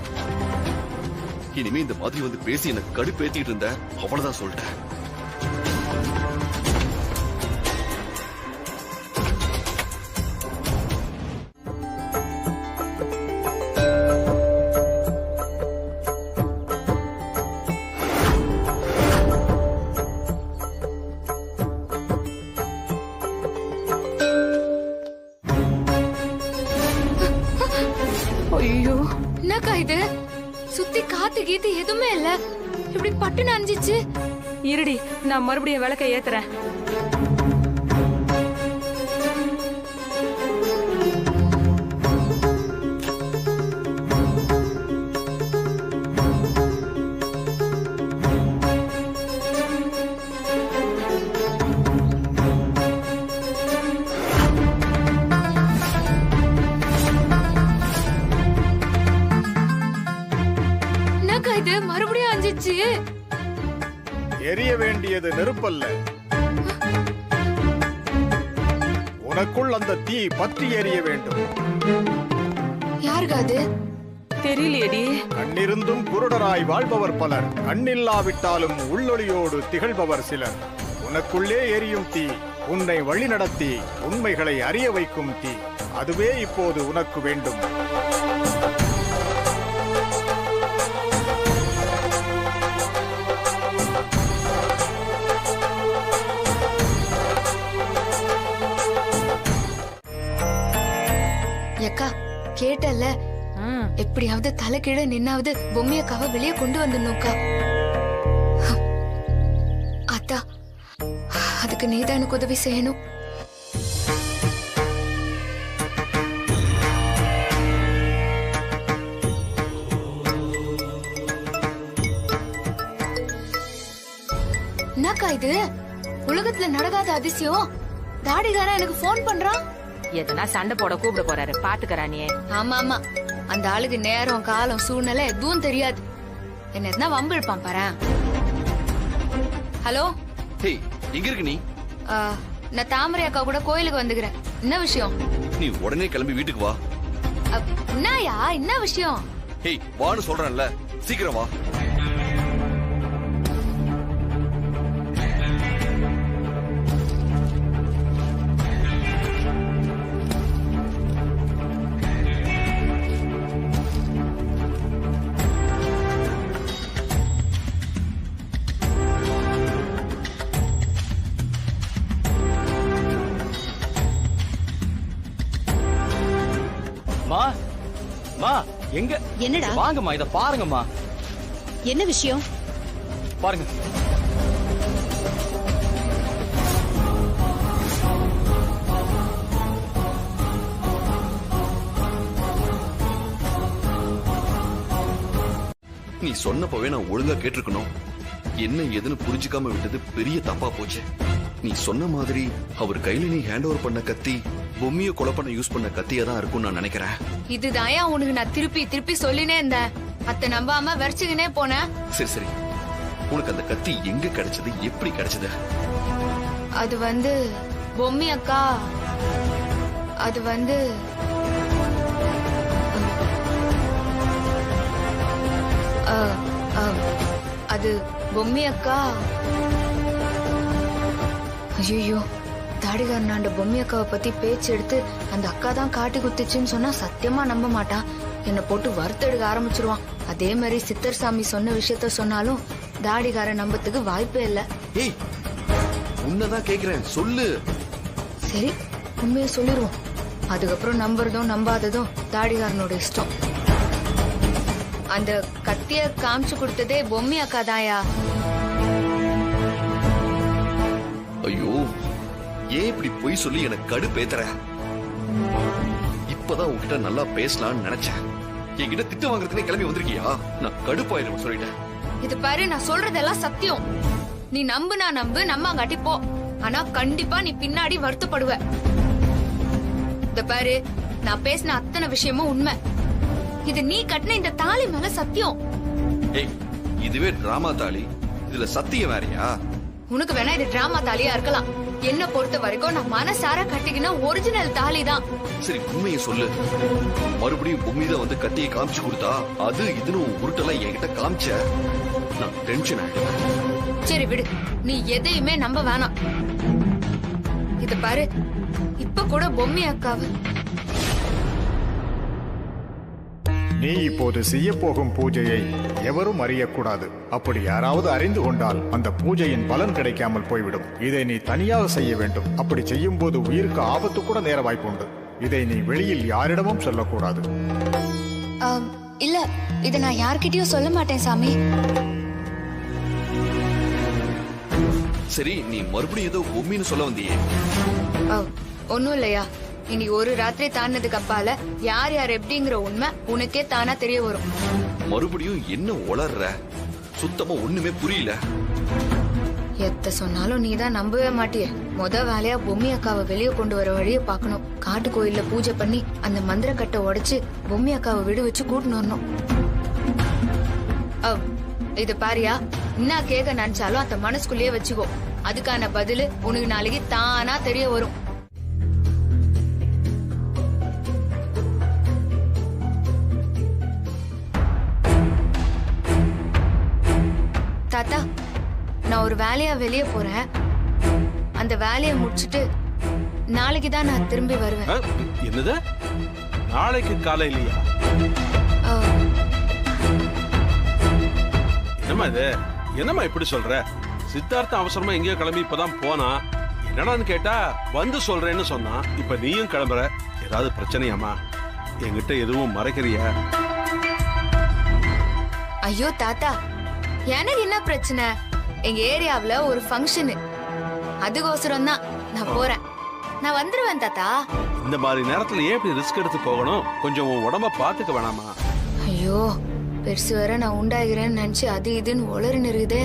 இனிமே இந்த மாதிரி வந்து பேசி எனக்கு கடுப்பேத்திட்டு இருந்த, அவ்வளவுதான் சொல்லிட்டேன். ஐயோ என்னக்கா இது? சுத்தி காத்து கீத்து எதுவுமே இல்ல, இப்படி பட்டு நனைஞ்சிச்சு. இருடி, நான் மறுபடியும் விளக்க ஏத்துறேன். இது மறுபடியும் அஞ்சிச்சு. எரிய வேண்டியது நெருப்பல்ல, உனக்குள் அந்த தீ பற்றி எரிய வேண்டும். யாருக்கு அது தெரியலையடி. கண்ணிருந்தும் குருடராய் வாழ்பவர் பலர், கண்ணில்லாவிட்டாலும் உள்ளொளியோடு திகழ்பவர் சிலர். உனக்குள்ளே எரியும் தீ உன்னை வழிநடத்தி உண்மைகளை அறிய வைக்கும் தீ. அதுவே இப்போது உனக்கு வேண்டும். அக்கா கேட்டல்ல, எப்படியாவது தலை கீழே நின்னாவது பொம்மி அக்காவை வெளியே கொண்டு வந்துடணும்க்கா. அத்தா, அதுக்கு நீதான் எனக்கு உதவி செய்யணும். என்னக்கா இது? உலகத்துல நடக்காத அதிசயம். தாடிகாரன் எனக்கு போன் பண்றான். எதனா சண்டை போட கூப்பிட போறாரு, பாத்துக்கறானே. ஆமா ஆமா, அந்த ஆளுக்கு நேரம் காலம் சூழ்நிலை எதுவும் தெரியாது. என்ன எதுனா வம்பு இழுப்பான் பாரு. ஹலோ, எங்க இருக்கு நீ? நான் தாமரை அக்கா கூட கோயிலுக்கு வந்துக்கிறேன். என்ன விஷயம்? நீ உடனே கிளம்பி வீட்டுக்கு வா. என்னயா என்ன விஷயம்? வான்னு சொல்றேன்ல, சீக்கிரம் வா. எங்க என்னடா? வாங்கம்மா, இத பாருங்கம்மா. என்ன விஷயம்? பாருங்க. நீ சொன்னப்பவே நான் ஒழுங்கா கேட்டிருக்கணும். என்ன எதுன்னு புரிஞ்சுக்காம விட்டது பெரிய தப்பா போச்சு. நீ சொன்ன மாதிரி அவர் கையில நீ ஹேண்ட் ஓவர் பண்ண கத்தி பொம்மிய கொலை பண்ண யூஸ் பண்ண கத்தியா தான் இருக்கும் நான் நினைக்கிறேன். இதுதாயா உனக்கு நான் திருப்பி திருப்பி சொல்லினே இருந்தேன். அத்தை நம்பாம வரைச்சுக்கினே போனேன். சரி சரி, உனக்கு அந்த கத்தி எங்க கிடைச்சது, எப்படி கிடைச்சது? அது வந்து பொம்மி அக்கா, அது வந்து அது பொம்மி அக்கா. ஐயோ, தாடிகாரனாண்ட பொம்மி அக்காவை பத்தி பேச்சு எடுத்து அந்த அக்கா தான் காட்டி குத்துச்சுன்னு சொன்னா சத்தியமா நம்ப மாட்டான். என்னை போட்டு வறுத்தெடுக்க ஆரம்பிச்சிருவான். அதே மாதிரி சித்தர் சாமி சொன்ன விஷயத்த சொன்னாலும் தாடிகாரன் நம்பத்துக்கு வாய்ப்பே இல்ல. ஏய், உன்னதான் கேக்குறேன், சொல்லு. சரி, உண்மையை சொல்லிடுவோம். அதுக்கப்புறம் நம்புறதும் நம்பாததும் தாடிகாரனோட இஷ்டம். அந்த கத்திய காமிச்சு கொடுத்ததே பொம்மி அக்கா தாயா. ஐயோ, ஏன் இப்படி பொய் சொல்லி எனக்கு கடுப்பேத்துற? இப்பதான் உன்கிட்ட நல்லா பேசலாம்னு நினைச்சேன். என்கிட்ட திட்டு வாங்குறதுனே கிளம்பி வந்திருக்கியா? நான் கடுப்பாயிரும் சொல்லிட்டேன். இது பாரு, நான் சொல்றதெல்லாம் சத்தியம். நீ நம்புனா நம்பு, நம்பாங்காட்டி போ. ஆனா கண்டிப்பா நீ பின்னாடி வருத்தப்படுவ. இத பாரு, நான் பேசின அத்தனை விஷயமும் உண்மை. இது நீ கட்டின இந்த தாலி மேல சத்தியம். ஏய், இதுவே டிராமா தாலி, இதுல சத்தியம் வேறயா? உனக்கு வேணா இது டிராமா தாலியா இருக்கலாம். என்ன பொறுத்த வரைக்கும் நான் மனசார கட்டிக்கின ஒரிஜினல் தாலி தான். சரி, உண்மையை சொல்லு. மறுபடியும் பொம்மிதான் வந்து கத்தியை காமிச்சு கொடுத்தா அது இதுன்னு உருட்டெல்லாம் என்கிட்ட காமிச்ச, நான் டென்ஷன் ஆயிடுவேன். சரி விடு, நீ எதையுமே நம்ப வேணாம். இத பாரு, இப்ப கூட பொம்மி அக்காவை நீ இப்போது செய்ய போகும் பூஜையை எவரும் அறியக்கூடாது. அப்படி யாராவது அறிந்து கொண்டால் அந்த பூஜையின் பலன் கிடைக்காமல் போய்விடும். இதை நீ தனியாக செய்ய வேண்டும். அப்படி செய்யும் போது உயிருக்கு ஆபத்து கூட நேர வாய்ப்புண்டு. இதை நீ வெளியில் யாரிடமும் சொல்லக்கூடாது. இல்ல, இத நான் யார்கிட்டயும் சொல்ல மாட்டேன் சாமி. சரி, நீ மறுபடியும் ஏதோ பொம்மின்னு சொல்ல வந்தியே? ஒன்னும் இல்லையா. இனி ஒரு ராத்திரி தாண்டதுக்கு அப்பால யார் யார் எப்படிங்கிற உண்மை உனக்கே தானா தெரிய வரும். மறுபடியும் என்ன உளர்ற? சுத்தமா ஒண்ணுமே புரியல. எத்த சொன்னாலும் நீதான் நம்பவே மாட்டிய. வேலையா பொம்மி அக்காவை வெளியே கொண்டு வர வழிய பாக்கணும். காட்டு கோயில்ல பூஜை பண்ணி அந்த மந்திர கட்டை உடைச்சு பொம்மி அக்காவை விடு வச்சு கூட்டின்னு வரணும். இது பாரியா, என்ன கேட்க நினைச்சாலும் அந்த மனசுக்குள்ளேயே வச்சுக்கோ. அதுக்கான பதிலு உனக்கு நாளைக்கு தானா தெரிய வரும். தாத்தா, நான் ஒரு வேலையா வெளியே போறேன். அந்த வேலையை முடிச்சிட்டு நாளைக்கு தான் நான் திரும்பி வருவேன். என்னது? நாளைக்கு காலையிலயா? என்னம்மா இது? என்னம்மா இப்படி சொல்ற? சித்தார்த்த அவசரமா எங்கேயோ கிளம்பி இப்பதான் போனா. என்னடான்னு கேட்டா வந்து சொல்றேன்னு சொன்னா. இப்ப நீயும் கிளம்புற. ஏதாவது பிரச்சனையாமா? என்கிட்ட எதுவும் மறைக்கிறியா? ஐயோ தாத்தா, எனக்கு என்ன பிரச்சனை? எங்க ஏரியாவுல ஒரு ஃபங்க்ஷன், அதுக்கோசரம் தான் நான் போறேன். நான் வந்துருவேன் தாத்தா. இந்த மாதிரி நேரத்துல ஏன் இப்படி ரிஸ்க் எடுத்து போகணும்? கொஞ்சம் உன் உடம்ப பாத்துக்க வேணாமா? ஐயோ, பெருசு வேற நான் உண்டாகிறேன்னு நினைச்சு அது இதுன்னு உளறின்னு இருக்குதே.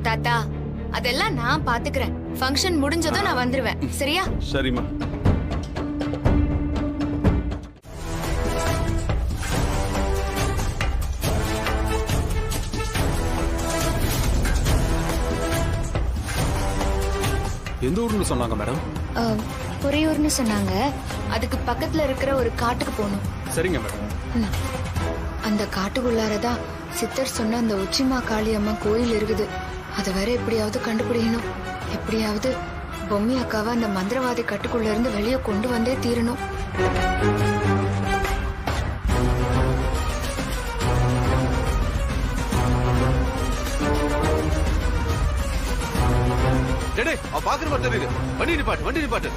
தாத்தா, அதெல்லாம் நான் பாத்துக்கிறேன். ஃபங்க்ஷன் முடிஞ்சதும் நான் வந்துருவேன். சரியா? சரிம்மா. எந்த ஊர்னு சொன்னாங்க மேடம்? பொறையூர்னு சொன்னாங்க. அதுக்கு பக்கத்துல இருக்கிற ஒரு காட்டுக்கு போகணும். சரிங்க மேடம். அந்த காட்டுக்குள்ளாரதான் சித்தர் சொன்ன அந்த உச்சிமா காளியம்மா கோயில் இருக்குது. அதை வேற எப்படியாவது கண்டுபிடிக்கணும். எப்படியாவது பொம்மி அக்காவை அந்த மந்திரவாதி கட்டுக்குள்ள இருந்து வெளியே கொண்டு வந்தே தீரணும். பாக்குற மாதிரி தெரியுது. வண்டி நிப்பாட்டு, வண்டி நிப்பாட்டு.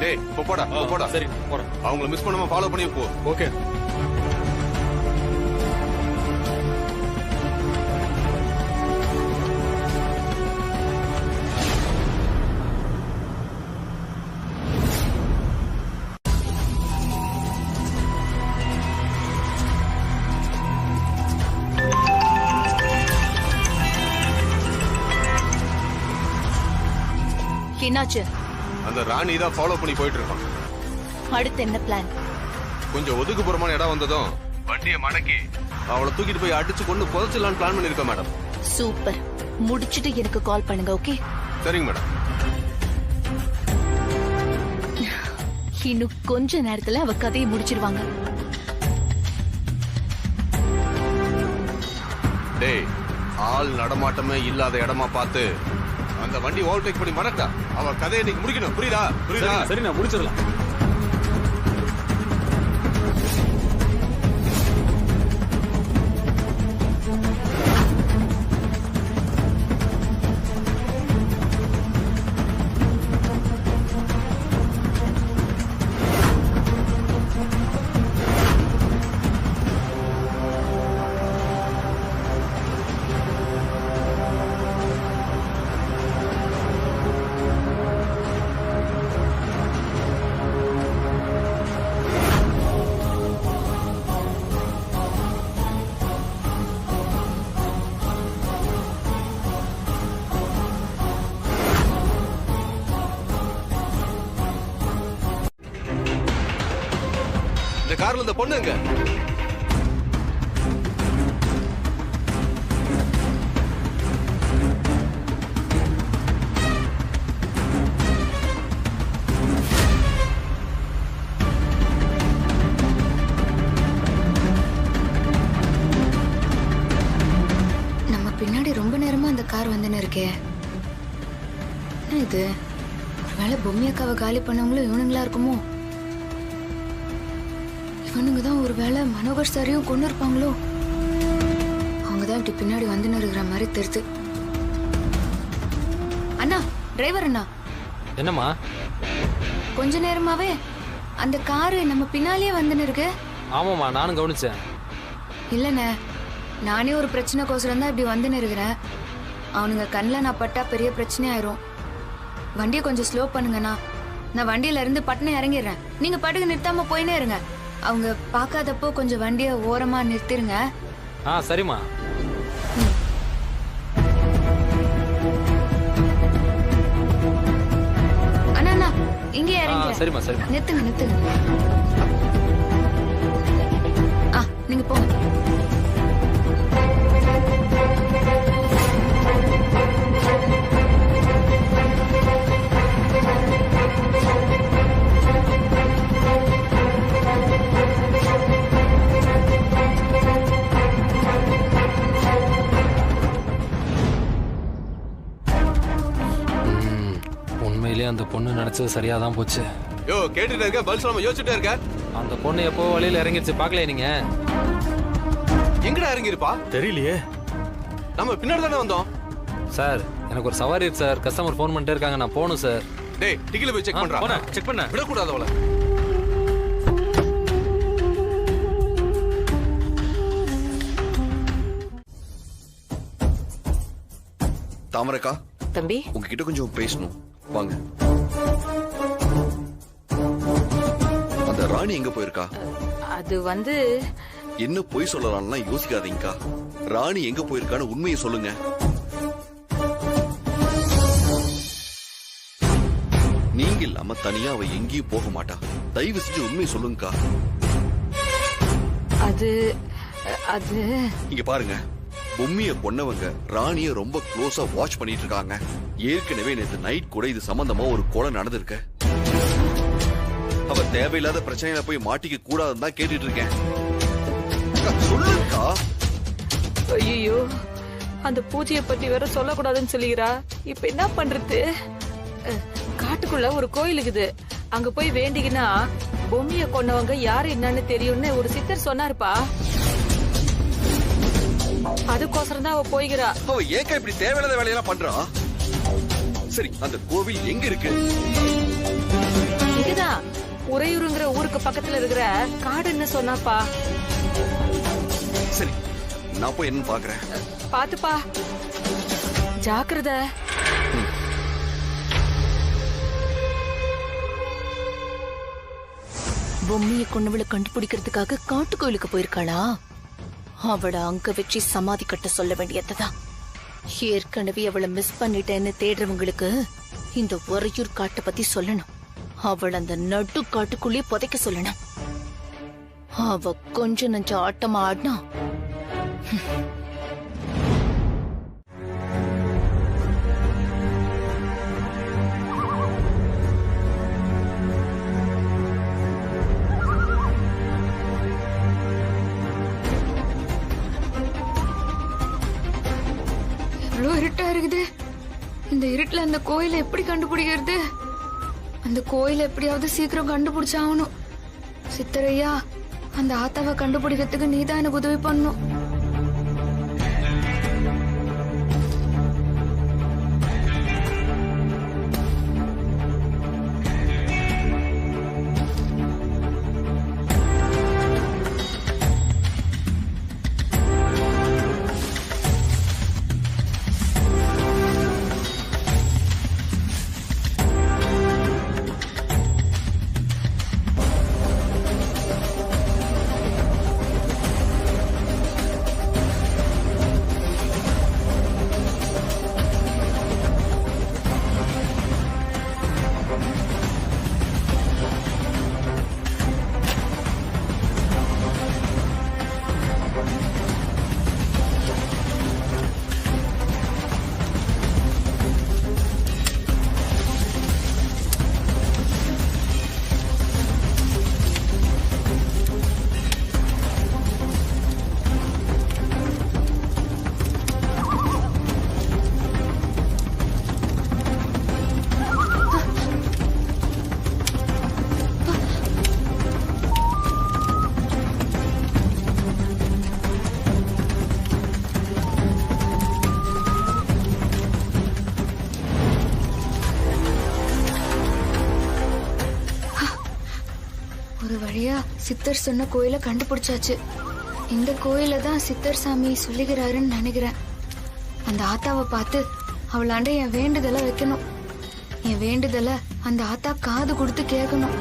டேய், போடா போடா. சரி, போறேன். அவங்கள மிஸ் பண்ணாம ஃபாலோ பண்ணி போ. ஓகே. என்னாச்சு? அந்த ராணி தான் ஃபாலோ பண்ணி போயிட்டு இருக்கான். அடுத்து என்ன பிளான்? கொஞ்சம் ஒதுக்குப்புறமான இடம் வந்ததும் வண்டியை மடக்கி அவளை தூக்கிட்டு போய் அடிச்சு கொண்டு புதைச்சிடலான்னு பிளான் பண்ணிருக்கேன் மேடம். சூப்பர். முடிச்சிட்டு எனக்கு கால் பண்ணுங்க. ஓகே? சரிங்க மேடம். இன்னும் கொஞ்ச நேரத்துல அவ கதையை முடிச்சிருவாங்க. டேய், ஆள் நடமாட்டமே இல்லாத இடமா பார்த்து அந்த வண்டி ஓவர்டேக் பண்ணி மடக்கா. அவ கதையை இன்னைக்கு முடிக்கணும். புரியுதா? புரியுதா? சரி, நான் முடிச்சிடலாம். கார்ல இந்த பொண்ணு எங்க? நம்ம பின்னாடி ரொம்ப நேரமா அந்த கார் வந்துன்னு இருக்கே. என்ன இது? ஒருவேளை பொம்மி அக்காவை காலி பண்ணவங்களும் இவனுங்களா இருக்குமோ? இவனுங்க தான் ஒருவேளை மனோகர் சாரையும் கொண்டு இருப்பாங்களோ? அவங்கதான் இப்படி பின்னாடி வந்துன்னு இருக்கிற மாதிரி தெரியுது. அண்ணா, டிரைவர் அண்ணா. என்னம்மா? கொஞ்ச நேரமாவே அந்த காரு நம்ம பின்னாலேயே வந்துன்னு இருக்கு. ஆமாம்மா, நானும் கவனிச்சேன். இல்லண்ணே, நானே ஒரு பிரச்சனைக்கோசரம் தான் இப்படி வந்துன்னு இருக்கிறேன். அவனுங்க கண்ணில் நான் பட்டா பெரிய பிரச்சனை ஆயிரும். வண்டியை கொஞ்சம் ஸ்லோ பண்ணுங்கண்ணா. நான் வண்டியில இருந்து பட்டனை இறங்கிடுறேன். நீங்க பாட்டுக்கு நிறுத்தாம போயினே இருங்க. அவங்க பார்க்காதப்போ கொஞ்சம் வண்டியை ஓரமா நிறுத்திருங்க. சரிம்மா. அண்ணா, இங்கே இறங்க. சரிம்மா, சரிம்மா. நிறுத்துங்க, நிறுத்துங்க. நீங்க போங்க. அந்த பொண்ணு நினைச்சது சரியாதான் போச்சு. யோ, கேட்டுட்டு இருக்க, பதில் சொல்லாம யோசிச்சுட்டே இருக்க. அந்த பொண்ணு எப்போ வழியில இறங்கிருச்சு பாக்கலையே நீங்க? எங்கடா இறங்கிருப்பா? தெரியலையே. நம்ம பின்னாடி தானே வந்தோம். சார், எனக்கு ஒரு சவாரி இருக்கு சார். கஸ்டமர் ஃபோன் பண்ணிட்டே இருக்காங்க, நான் போகணும் சார். டேய், டிக்கில போய் செக் பண்றா. செக் பண்ண விடக்கூடாது அவளை. தாமரைக்கா, தம்பி, உங்ககிட்ட கொஞ்சம் பேசணும். வாங்க. அந்த ராணி எங்க போயிருக்கா? அது வந்து என்ன பொய் சொல்லலாம்னா யோசிக்காதீங்கக்கா. ராணி எங்க போயிருக்கான்னு உண்மையை சொல்லுங்க. நீங்க இல்லாம தனியா அவ எங்கேயும் போக மாட்டா. தயவு செஞ்சு உண்மையை சொல்லுங்கக்கா. அது இங்க பாருங்க, பொம்மிய கொன்னவங்க ராணிய ரொம்ப க்ளோஸா வாட்ச் பண்ணிட்டு இருக்காங்க. ஏற்கனவே நேற்று நைட் கூட இது சம்பந்தமா ஒரு கொலை நடந்திருக்கு. அவ தேவையில்லாத பிரச்சனையில போய் மாட்டிக்க கூடாதுன்னு தான் கேட்டுட்டு இருக்கேன். சொல்லுங்கக்கா. ஐயோ, அந்த பூஜையை பத்தி வேற சொல்லக்கூடாதுன்னு சொல்லிக்கிறா. இப்ப என்ன பண்றது? காட்டுக்குள்ள ஒரு கோயில் இருக்குது. அங்க போய் வேண்டிக்கினா பொம்மிய கொன்னவங்க யாரு என்னன்னு தெரியும்னு ஒரு சித்தர் சொன்னாருப்பா. அதுக்கோசரம் தான் அவ போய்கிறா. அவ ஏக்கா இப்படி தேவையில்லாத வேலையெல்லாம் பண்றா? சரி, அந்த கோவில் எங்க இருக்கு? இதுதான் உறையூருங்கிற ஊருக்கு பக்கத்துல இருக்கிற காடுன்னு சொன்னாப்பா. சரி, நான் போய் என்ன பாக்குறேன். பாத்துப்பா, ஜாக்கிரதை. பொம்மியை கொண்டவளை கண்டுபிடிக்கிறதுக்காக காட்டு கோயிலுக்கு போயிருக்காளா? அவளை அங்க வச்சு சமாதி கட்ட சொல்ல வேண்டியதுதான். ஏற்கனவே அவளை மிஸ் பண்ணிட்டேன்னு தேடுறவங்களுக்கு இந்த ஒரையூர் காட்டை பத்தி சொல்லணும். அவள் அந்த நடு காட்டுக்குள்ளே புதைக்க சொல்லணும். அவ கொஞ்ச நஞ்ச ஆட்டமா ஆடினா எவ்வளவு இருட்டா இருக்குது. இந்த இருட்டுல அந்த கோயிலை எப்படி கண்டுபிடிக்கிறது? அந்த கோயிலை எப்படியாவது சீக்கிரம் கண்டுபிடிச்சாகணும். சித்தரையா, அந்த ஆத்தாவை கண்டுபிடிக்கிறதுக்கு நீதான் எனக்கு உதவி பண்ணணும். ஒரு வழியா சித்தர் சொன்ன கோயிலை கண்டுபிடிச்சாச்சு. இந்த கோயில தான் சித்தர் சாமி சொல்லுகிறாருன்னு நினைக்கிறேன். அந்த ஆத்தாவை பார்த்து அவளாண்ட என் வேண்டுதலை வைக்கணும். என் வேண்டுதலை அந்த ஆத்தா காது கொடுத்து கேட்கணும்.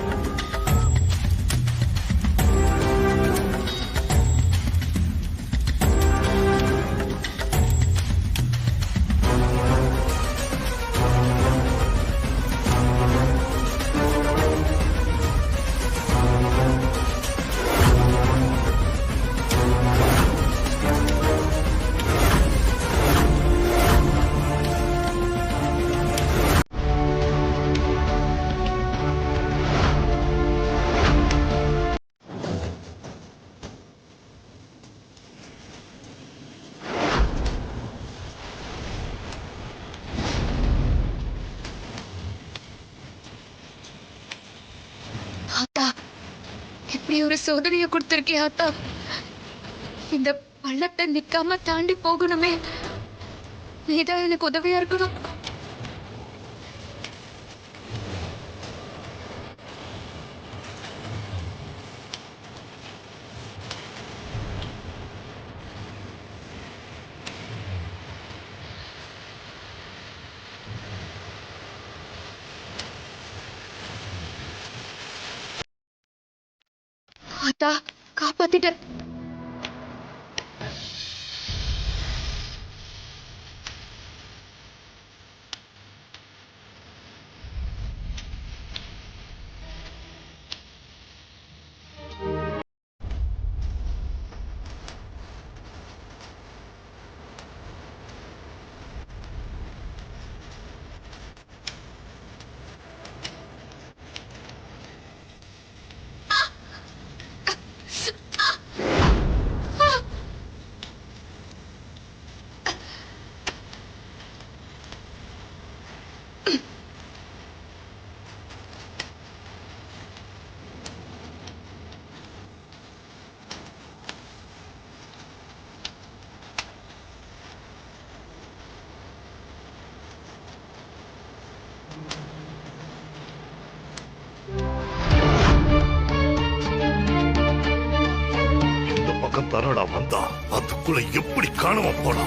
ஆத்தா, இப்படி ஒரு சோதனையை கொடுத்திருக்கே ஆத்தா. இந்த பள்ளத்தை நிக்காம தாண்டி போகணுமே, நீதான் எனக்கு உதவியா இருக்கணும். ஆத்தா, காப்பாத்திட்ட. பக்கம் தரடா வந்தா, அதுக்குள்ள எப்படி காணாம போனா?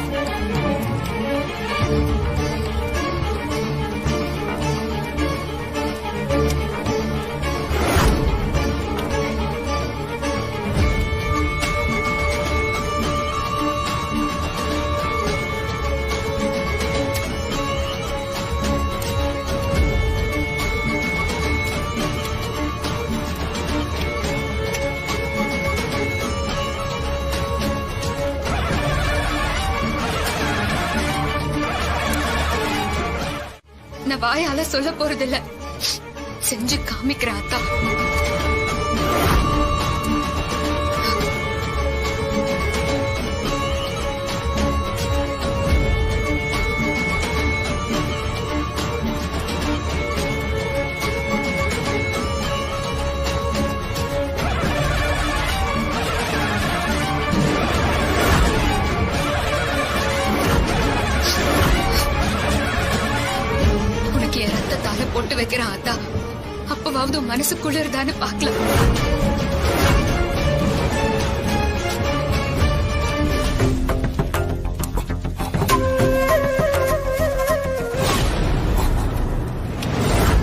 நான் வாயால சொல்ல போறதில்ல, செஞ்சு காமிக்கிறேன் அத்தா. போட்டு வைக்கிறான் அத்தா, அப்பவாவது மனசுக்குள்ள இருந்தான்னு பாக்கலாம்.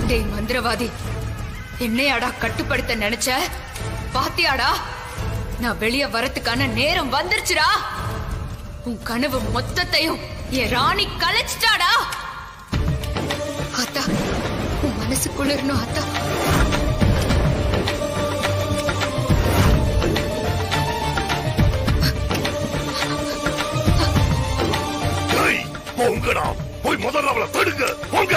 டேய் மந்திரவாதி, என்னையாடா கட்டுப்படுத்த நினைச்ச? பாத்தியாடா, நான் வெளியே வரத்துக்கான நேரம் வந்துருச்சுடா. உன் கனவு மொத்தத்தையும் என் ராணி கலைச்சிட்டாடா. அத்தா, உன் மனசு குளிரணும் அத்தா. போங்கடா, போய் முதல்ல அவளை தடுங்க, போங்க.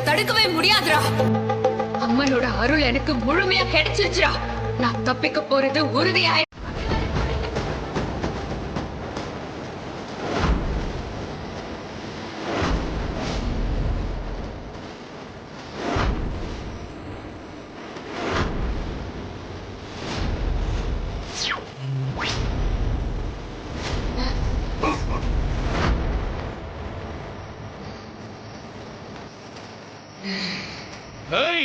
தடுக்கவே முடியாதுடா. அம்மனோட அருள் எனக்கு முழுமையா கிடைச்சிருச்சுடா. நான் தப்பிக்க போறது உறுதியாய். Hey!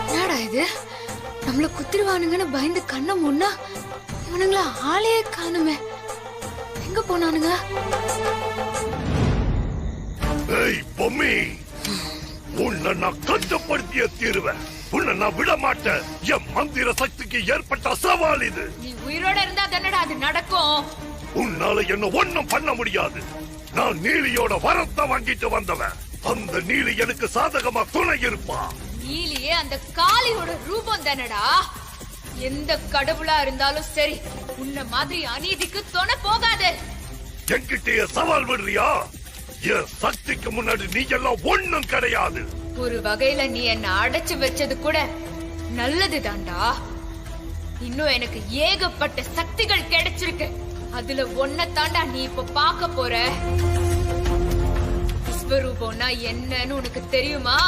என்னடா இது, நம்மள குத்திருவானுங்கன்னு பயந்து கண்ண முன்னா இவனுங்களா ஆளையே காணுமே. எங்க போனானுங்க? ஏய் பொம்மி, உன்னை நான் கட்டுப்படுத்திய தீருவேன். உன்னை நான் விட மாட்டேன். என் மந்திர சக்திக்கு ஏற்பட்ட சவால் இது. நீ உயிரோட இருந்தா தானடா அது நடக்கும். உன்னால என்ன ஒண்ணும் பண்ண முடியாது. நான் நீலியோட வரத்தை வாங்கிட்டு வந்தவன். அந்த நீலி எனக்கு சாதகமா துணை இருப்பா. நீலியே அந்த காளியோட ரூபம் தானடா. எந்த கடவுளா இருந்தாலும் சரி, உன்ன மாதிரி அநீதிக்கு துணை போகாது. என்கிட்டயே சவால் விடுறியா? என் சக்திக்கு முன்னாடி நீ எல்லாம் ஒண்ணும் கிடையாது. ஒரு வகையில நீ என்ன அடைச்சு வச்சது கூட நல்லதுதான்டா. இன்னும் எனக்கு ஏகப்பட்ட சக்திகள் கிடைச்சிருக்கு. அதுல ஒன்ன தாண்டா நீ இப்ப பார்க்க போற. விஸ்வரூபம்னா என்னன்னு உனக்கு தெரியுமா?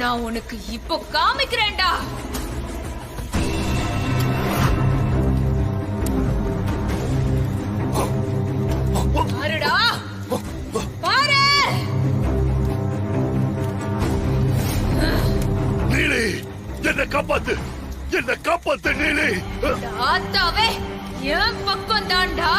நான் உனக்கு இப்போ காமிக்கிறேன்டா. பாருடா, பாரு. நீலி, என்ன காப்பாத்து, என்ன காப்பாத்து நீலி. ஆத்தாவே என் பக்கம் தாண்டா.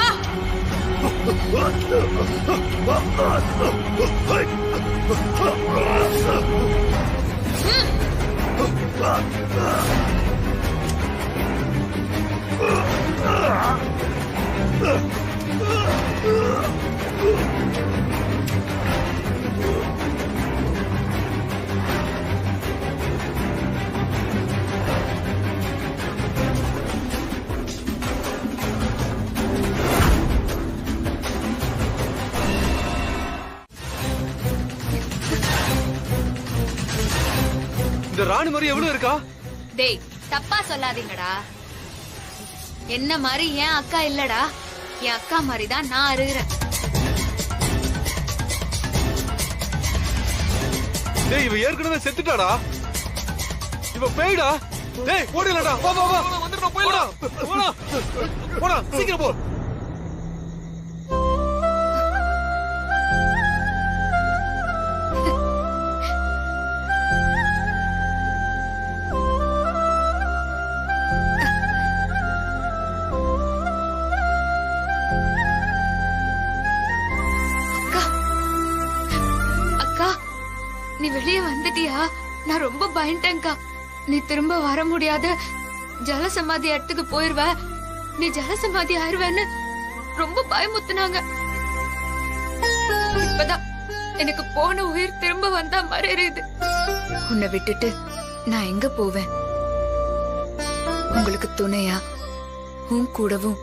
இந்த ராணி மாதிரி எவ்வளவு இருக்கா? டேய், தப்பா சொல்லாதீங்கடா. என்ன மாதிரி என் அக்கா இல்லடா. என் அக்கா மாதிரி தான் நான் இருக்கிறேன். டேய், இவ ஏற்கனவே செத்துட்டாடா. இவ பேய்டா. டேய் ஓடிடலடா வா வா வா வந்துடா போயிடலாம் போடா போடா சீக்கிரம் போ நீ வெளியே வந்துட்டியா? நான் ரொம்ப பயந்துட்டேன்க்கா. நீ திரும்ப வர முடியாத ஜலசமாதி இடத்துக்கு போயிருவ, நீ ஜலசமாதி ஆயிருவேன்னு ரொம்ப பயமுத்துனாங்க. இப்பதான் எனக்கு போன உயிர் திரும்ப வந்தா மாதிரி இருக்குது. உன்னை விட்டுட்டு நான் எங்க போவேன்? உங்களுக்கு துணையா உன் கூடவும்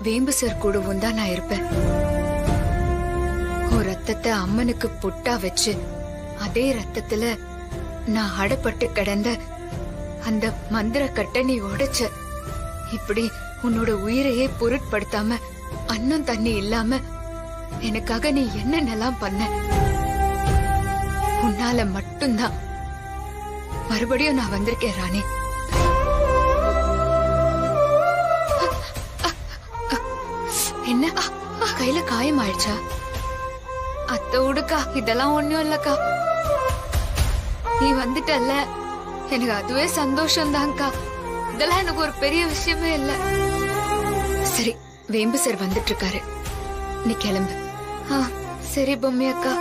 வேம்பு சார் கூடவும் தான் நான் இருப்பேன். உன் ரத்தத்தை அம்மனுக்கு பொட்டா வச்சு அதே ரத்தத்துல நான் அடப்பட்டு கிடந்த அந்த மந்திர கட்டை நீ உடைச்ச. இப்படி உன்னோட உயிரையே பொருட்படுத்தாம அன்னம் தண்ணி இல்லாம எனக்காக நீ என்னென்னலாம் பண்ண. உன்னால மட்டும்தான் மறுபடியும் நான் வந்திருக்கேன் ராணி. என்ன கையில காயம் ஆயிடுச்சா? அத்தை விடுக்கா, இதெல்லாம் ஒண்ணும் இல்லக்கா. நீ வந்துட்டல்ல, எனக்கு அதுவே சந்தோஷம் தான்க்கா. இதெல்லாம் எனக்கு ஒரு பெரிய விஷயமே இல்ல. சரி, வேம்பு சார் வந்துட்டு இருக்காரு, நீ கிளம்பு. சரி பொம்மி அக்கா.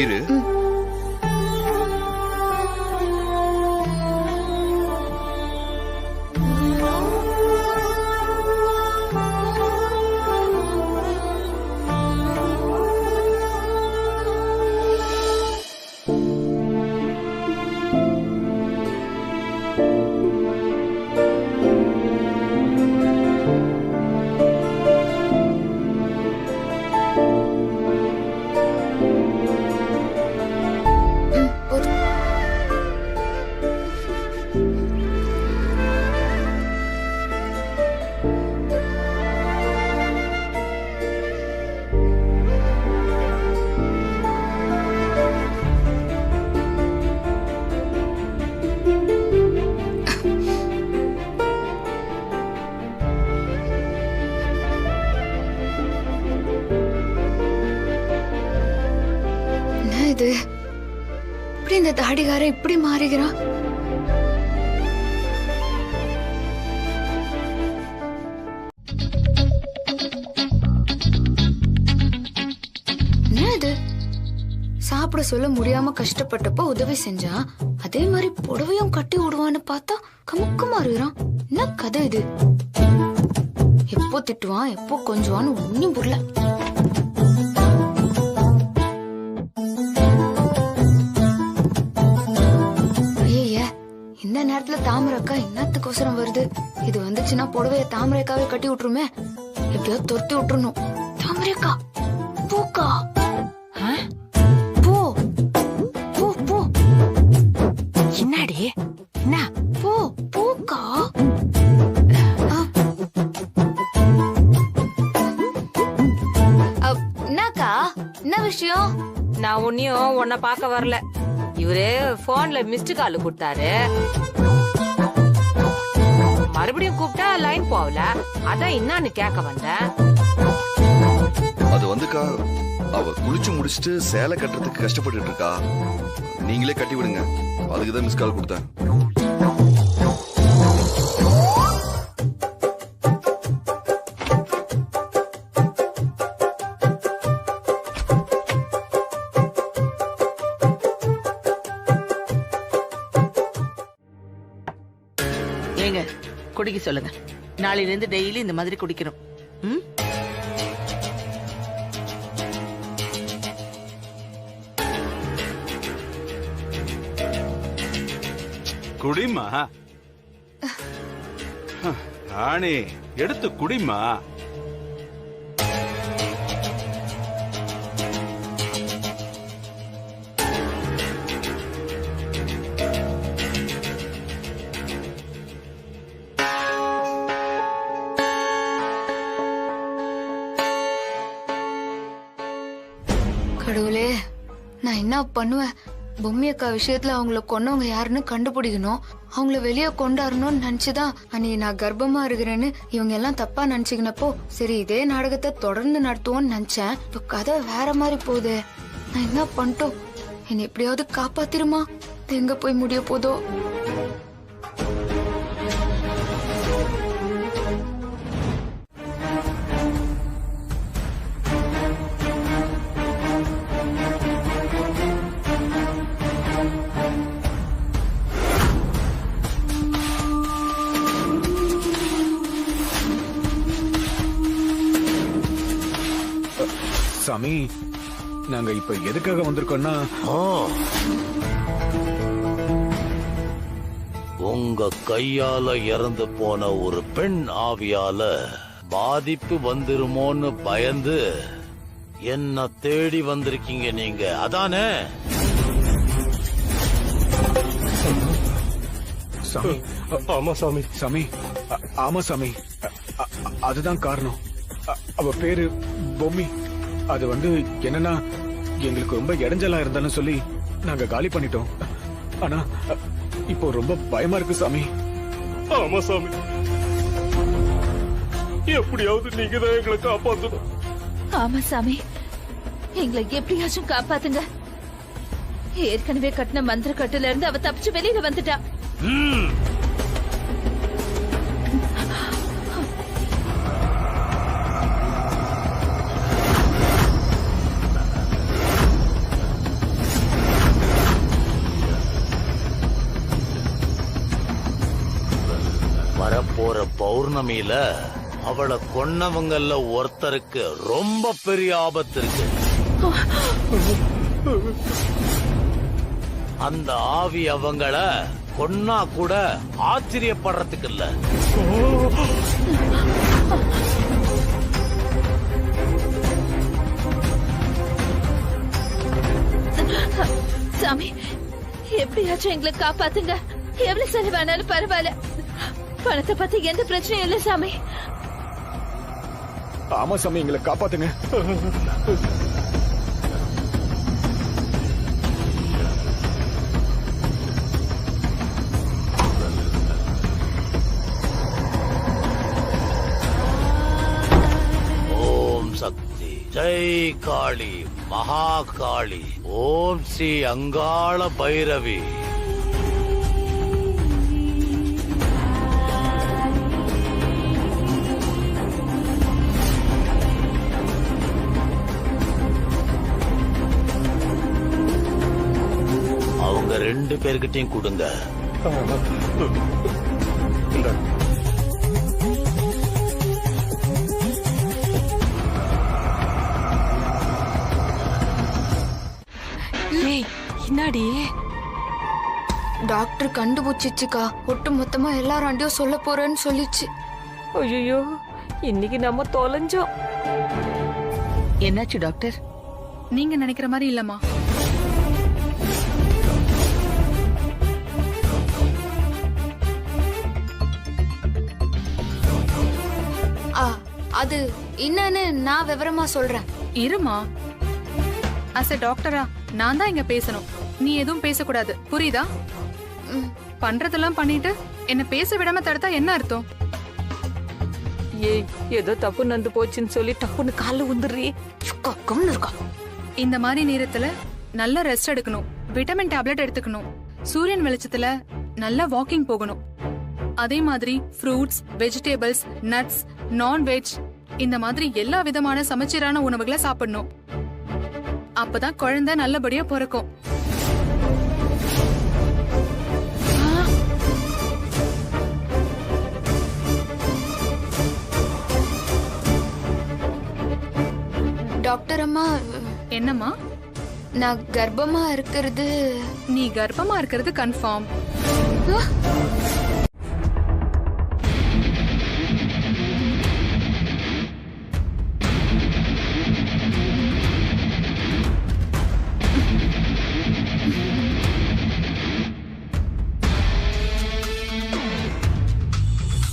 இரு. இது இப்படி இந்த தாடிகார இப்படி மாறுகிறான்? என்ன இது? சாப்பிட சொல்ல முடியாம கஷ்டப்பட்டப்ப உதவி செஞ்சான், அதே மாதிரி புடவையும் கட்டி விடுவான்னு பார்த்தா கமுக்க மாறுகிறான். என்ன கதை இது? எப்போ திட்டுவான் எப்போ கொஞ்சுவான்னு ஒன்னும் புரியல. இந்த நேரத்துல தாமரைக்கா என்னத்துக்கோசரம் வருது? இது வந்துச்சுன்னா புடவைய தாமரைக்காவே கட்டி விட்டுருமே. எப்படியோ துரத்தி விட்டுறணும். தாமரைக்கா பூக்கா, போ போ போ. என்னடி என்ன? போ பூக்கா. என்னக்கா, என்ன விஷயம்? நான் உன்னையும் உன்னை பார்க்க வரல. இவரு போன்ல மிஸ்டு கால் கொடுத்தாரு. மறுபடியும் கூப்பிட்டா லைன் போகல. அதான் என்னன்னு கேட்க வந்தேன். அது வந்துக்கா, அவ குளிச்சு முடிச்சுட்டு சேலை கட்டுறதுக்கு கஷ்டப்பட்டு இருக்கா. நீங்களே கட்டி விடுங்க, அதுக்குதான் மிஸ் கால் கொடுத்தேன். ஏங்க குடிக்க சொல்லுங்க. நாளையில இருந்து டெய்லி இந்த மாதிரி குடிக்கணும். குடிமா ராணி, எடுத்து குடிமா. நான் என்ன பண்ணுவேன்? பொம்மி அக்கா விஷயத்துல அவங்கள கொன்னவங்க யாருன்னு கண்டுபிடிக்கணும். அவங்கள வெளியே கொண்டாடணும்னு நினைச்சுதான் அன்னைக்கு நான் கர்ப்பமா இருக்கிறேன்னு இவங்க எல்லாம் தப்பா நினைச்சுக்கினப்போ சரி இதே நாடகத்தை தொடர்ந்து நடத்துவோம்னு நினைச்சேன். இப்ப கதை வேற மாதிரி போகுது. நான் என்ன பண்ணிட்டோம்? என்னை எப்படியாவது காப்பாத்திருமா? எங்க போய் முடிய போதோ? சாமி, நாங்க இப்ப எதுக்காக வந்திருக்கோம்னா உங்க கையால இறந்து போன ஒரு பெண் ஆவியால பாதிப்பு வந்துருமோன்னு பயந்து என்ன தேடி வந்திருக்கீங்க நீங்க, அதானே? சாமி, ஆமா சாமி. சாமி, ஆமா சாமி, அதுதான் காரணம். அவ பேரு பொம்மி. அது என்னன்னா எங்களுக்கு ரொம்ப இடைஞ்சலா இருந்தாலும் சொல்லி நாங்க காலி பண்ணிட்டோம். ஆனா இப்போ ரொம்ப பயமா இருக்கு சாமி. ஆமா சாமி, எப்படியாவது நீங்க தான் எங்களை காப்பாத்தணும். ஆமா சாமி, எங்களை எப்படியாச்சும் காப்பாத்துங்க. ஏற்கனவே கட்டின மந்திர கட்டுல இருந்து அவ தப்பிச்சு வெளியில வந்துட்டா. வரப்போற பௌர்ணமியில அவளை கொன்னவங்கல்ல ஒருத்தருக்கு ரொம்ப பெரிய ஆபத்து இருக்கு. அந்த ஆவி அவங்கள கொன்னா கூட ஆச்சரியப்படுறதுக்கு இல்ல. சாமி, எப்படியாச்சும் எங்களை காப்பாத்துங்க. எவ்வளவு செலவானாலும் பரவாயில்ல. பணத்தை பத்தி எந்த பிரச்சனையும் இல்ல சாமி. ஆமா சாமி, எங்களை காப்பாத்துங்க. ஓம் சக்தி, ஜெய் காளி, மகா காளி, ஓம் ஸ்ரீ அங்காள பைரவி. அவங்க 2 பேர்கிட்டையும் கொடுங்க. என்னடி? டாக்டர் கண்டுபிடிச்சிச்சுக்கா. ஒட்டு மொத்தமா எல்லாராண்டியும் சொல்ல போறேன்னு சொல்லிச்சு. ஐயோ, இன்னைக்கு நம்ம தொலைஞ்சோம். என்னாச்சு டாக்டர்? நீங்க நினைக்கிற மாதிரி இல்லம்மா. அது என்னன்னு நான் விவரமா சொல்றேன். இருமா. அஸ் எ டாக்டரா நான் தான் இங்க பேசணும். நீ எதுவும் பேசக்கூடாது, புரியுதா? பண்றதெல்லாம் பண்ணிட்டு என்ன பேச விடாம தடுத்தா என்ன அர்த்தம்? ஏய், ஏதோ தப்பு நடந்து போச்சுன்னு சொல்லி டப்புன்னு கால உந்துறீ. இந்த மாதிரி நேரத்துல நல்ல ரெஸ்ட் எடுக்கணும், விட்டமின் டேப்லெட் எடுத்துக்கணும், சூரியன் வெளிச்சத்துல நல்லா வாக்கிங் போகணும். அதே மாதிரி ஃப்ரூட்ஸ், வெஜிடபிள்ஸ், நட்ஸ், நான்வெஜ் இந்த மாதிரி எல்லா விதமான சமச்சீரான உணவுகளை சாப்பிடணும். அப்பதான் குழந்தை நல்லபடியா பிறக்கும். டாக்டர் அம்மா. என்னம்மா? நான் கர்ப்பமா இருக்கிறது. நீ கர்ப்பமா இருக்கிறது கன்ஃபார்ம்.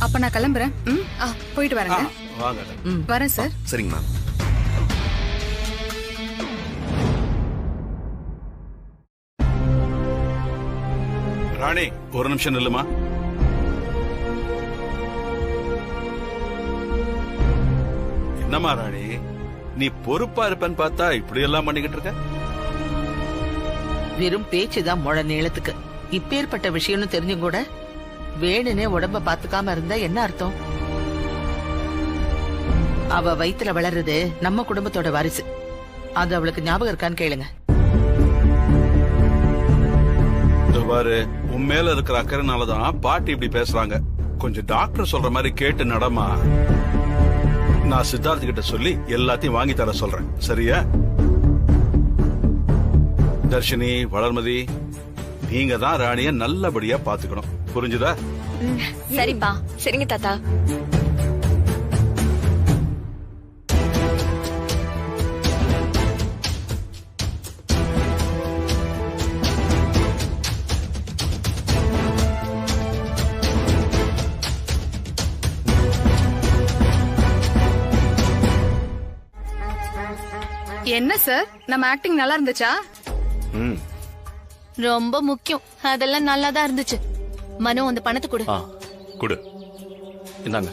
அப்ப நான் கிளம்புறேன். போயிட்டு வரேங்க. வரேன் சார். சரிங்க மேம். ராணி ஒரு நிமிஷம் நில்லுமா. என்னம்மா ராணி, நீ பொறுப்பா இருப்பேன்னு பார்த்தா இப்படி எல்லாம் பண்ணிக்கிட்டு இருக்க? வெறும் பேச்சுதான் முழ நீளத்துக்கு. இப்பேற்பட்ட விஷயம்னு தெரிஞ்சும் கூட வேணுனே உடம்ப பாத்துக்காம இருந்தா என்ன அர்த்தம்? அவ வயித்துல வளர்றது நம்ம குடும்பத்தோட வாரிசு. அது அவளுக்கு ஞாபகம் இருக்கான்னு கேளுங்க. பாரு, உன் மேல இருக்கிற அக்கறைனாலதான் பாட்டி இப்படி பேசுறாங்க. கொஞ்சம் டாக்டர் சொல்ற மாதிரி கேட்டு நடமா. நான் சித்தார்த்த கிட்ட சொல்லி எல்லாத்தையும் வாங்கி தர சொல்றேன், சரியா? தர்ஷினி, வளர்மதி, நீங்க தான் ராணிய நல்லபடியா பாத்துக்கணும், புரிஞ்சுதா? சரிப்பா. சரிங்க தாத்தா. என்ன சார், நம்ம ஆக்டிங் நல்லா இருந்துச்சா? ரொம்ப முக்கியம், அதெல்லாம் நல்லா தான் இருந்துச்சு. மனு, அந்த பணத்தை கொடு. கொடு. இந்தாங்க.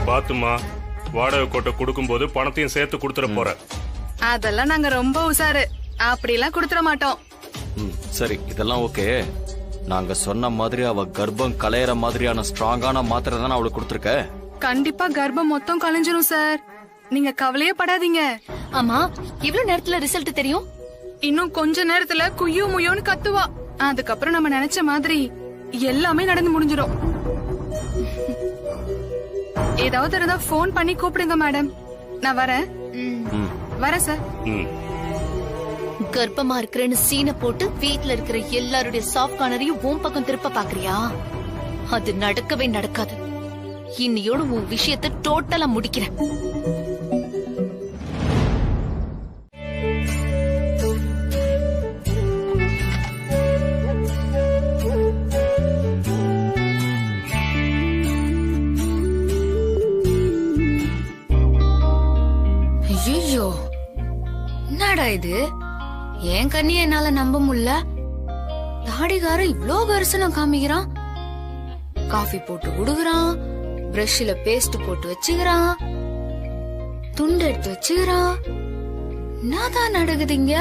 பாத்துமா, வாடகை கோட்டை கொடுக்கும் போது பணத்தையும் சேர்த்து கொடுத்துட போற. அதெல்லாம் நாங்க ரொம்ப உசாரு, அப்படிலாம் கொடுத்துட மாட்டோம். சரி, இதெல்லாம் ஓகே. நாங்க சொன்ன மாதிரி அவ கர்ப்பம் கலையற மாதிரியான ஸ்ட்ராங்கான மாத்திரை தானே அவளுக்கு கொடுத்துருக்க? கண்டிப்பா கர்ப்பம் மொத்தம் கலைஞ்சிரும் சார், நீங்க கவலையே படாதீங்க. ஆமா, இவ்வளவு நேரத்துல ரிசல்ட் தெரியும்? இன்னும் கொஞ்ச நேரத்துல குய்யோ முயோன்னு கத்துவா. அதுக்கப்புறம் நம்ம நினைச்ச மாதிரி எல்லாமே நடந்து முடிஞ்சிடும். ஏதாவது இருந்தா போன் பண்ணி கூப்பிடுங்க மேடம். நான் வரேன். வரேன் சார். கர்ப்பமா இருக்கிறேன்னு சீனை போட்டு வீட்டுல இருக்கிற எல்லாருடைய சாஃப்ட் கார்னரையும் உன் பக்கம் திருப்ப பாக்குறியா? அது நடக்கவே நடக்காது. இன்னையோட உன் விஷயத்தை டோட்டலா முடிக்கிறேன். ஐயோ, என்னடா இது? என் கண்ணிய என்னால நம்ப முடியல. தாடிகாரன் இவ்ளோ கரிசனம் காமிக்கிறான். காஃபி போட்டு குடுக்குறான், பிரஷ்ல பேஸ்ட் போட்டு வச்சுக்கிறான், துண்டு எடுத்து வச்சுக்கிறான். என்னதான் நடக்குதுங்க?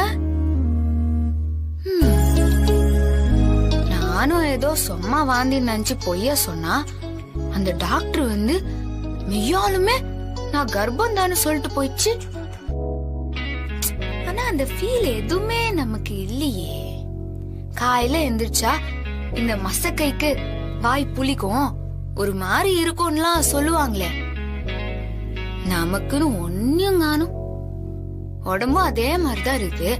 நானும் ஏதோ சும்மா வாந்தி நினைச்சு பொய்யா சொன்னா, அந்த டாக்டர் வந்து மெய்யாலுமே நான் கர்ப்பம் தானே சொல்லிட்டு போயிடுச்சு. ஆனா அந்த ஃபீல் எதுவுமே நமக்கு இல்லையே. காலையில எந்திரிச்சா இந்த மசக்கைக்கு வாய் புளிக்கும், ஒரு மாதிரி இருக்கும்லாம் சொல்லுவாங்களே, நமக்குன்னு ஒன்னும் காணும். உடம்பும் அதே மாதிரிதான் இருக்கு.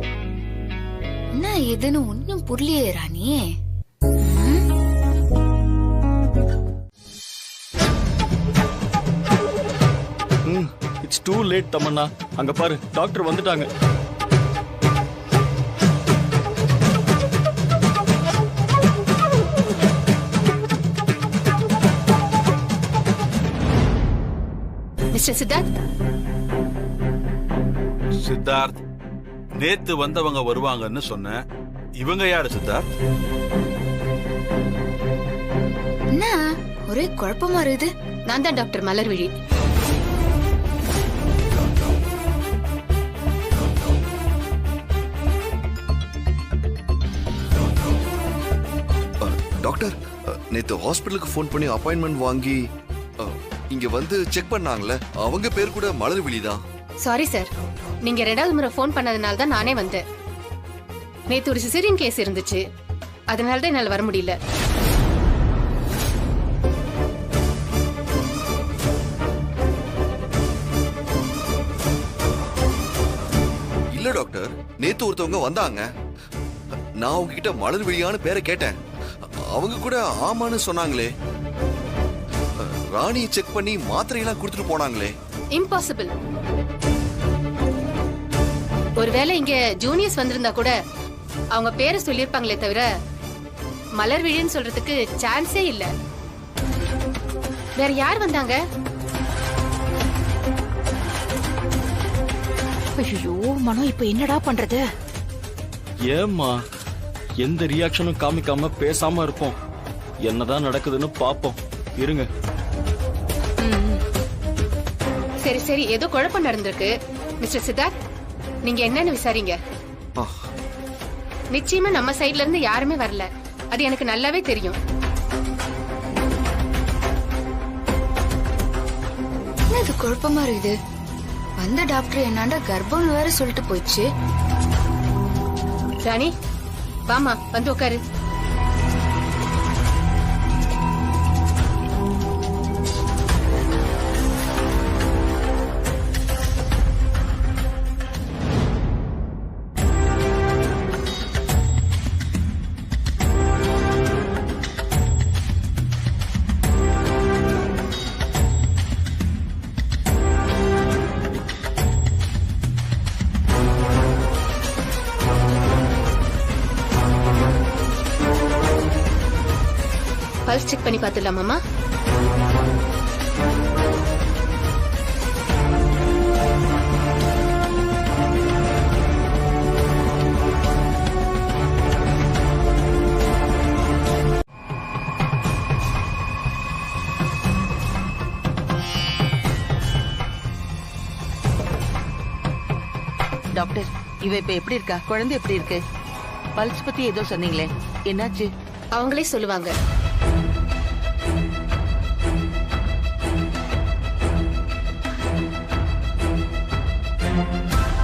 என்ன எதுன்னு ஒன்னும் புரியலையே Rani. It's too late Tamanna. அங்க பாரு, டாக்டர் வந்துட்டாங்க. மிஸ்டர் சித்தார்த். சித்தார்த், நேத்து வந்தவங்க வருவாங்கன்னு சொன்ன. இவங்க யாரு சித்தார்த்? என்ன ஒரே குழப்பமா இருக்குது? நான் தான் டாக்டர் மலர்விழி. டாக்டர், நேத்து ஹாஸ்பிடலுக்கு போன் பண்ணி அப்பாயின்மெண்ட் வாங்கி இங்க வந்து செக் பண்ணாங்களே, அவங்க பேர் கூட மலர்விழிதான். சாரி சார், நீங்க 2வது முறை போன் பண்ணதுனால தான் நானே வந்தேன். நேத்து ஒரு சிசேரியன் கேஸ் இருந்துச்சு, அதனால தான் என்னால வர முடியல. இல்ல டாக்டர், நேத்து ஒருத்தவங்க வந்தாங்க. நான் உங்ககிட்ட மலர்விழியான்னு பேரை கேட்டேன். அவங்க கூட ஆமான்னு சொன்னாங்களே. ராணியை செக் பண்ணி மாத்திரையெல்லாம் கொடுத்துட்டு போனாங்களே. இம்பாசிபிள். ஒருவேளை இங்க ஜூனியர்ஸ் வந்திருந்தா கூட அவங்க பேரை சொல்லிருப்பாங்களே தவிர மலர்விழின்னு சொல்றதுக்கு சான்ஸே இல்ல. வேற யார் வந்தாங்க? ஐயோ மனோ, இப்ப என்னடா பண்றது? ஏம்மா எந்த ரியாக்ஷனும் காமிக்காம பேசாம இருப்போம். என்னதான் நடக்குதுன்னு பாப்போம். இருங்க. சரி சரி, ஏதோ குழப்பம் நடந்திருக்கு. மிஸ்டர் சித்தார்த், நீங்க என்னன்னு விசாரிங்க. நிச்சயமா நம்ம சைடுல இருந்து யாருமே வரல, அது எனக்கு நல்லாவே தெரியும். இது குழப்பமா இருக்குது. வந்த டாக்டர் என்னாண்ட கர்ப்பம் வேற சொல்லிட்டு போயிடுச்சு. ராணி வாமா, வந்து உட்காரு. பல்ஸ் செக் பண்ணி பார்த்துடலாமாமா? டாக்டர், இவ இப்ப எப்படி இருக்கா? குழந்தை எப்படி இருக்கு? பல்ஸ் பத்தி ஏதோ சொன்னீங்களே, என்னாச்சு? அவங்களே சொல்லுவாங்க.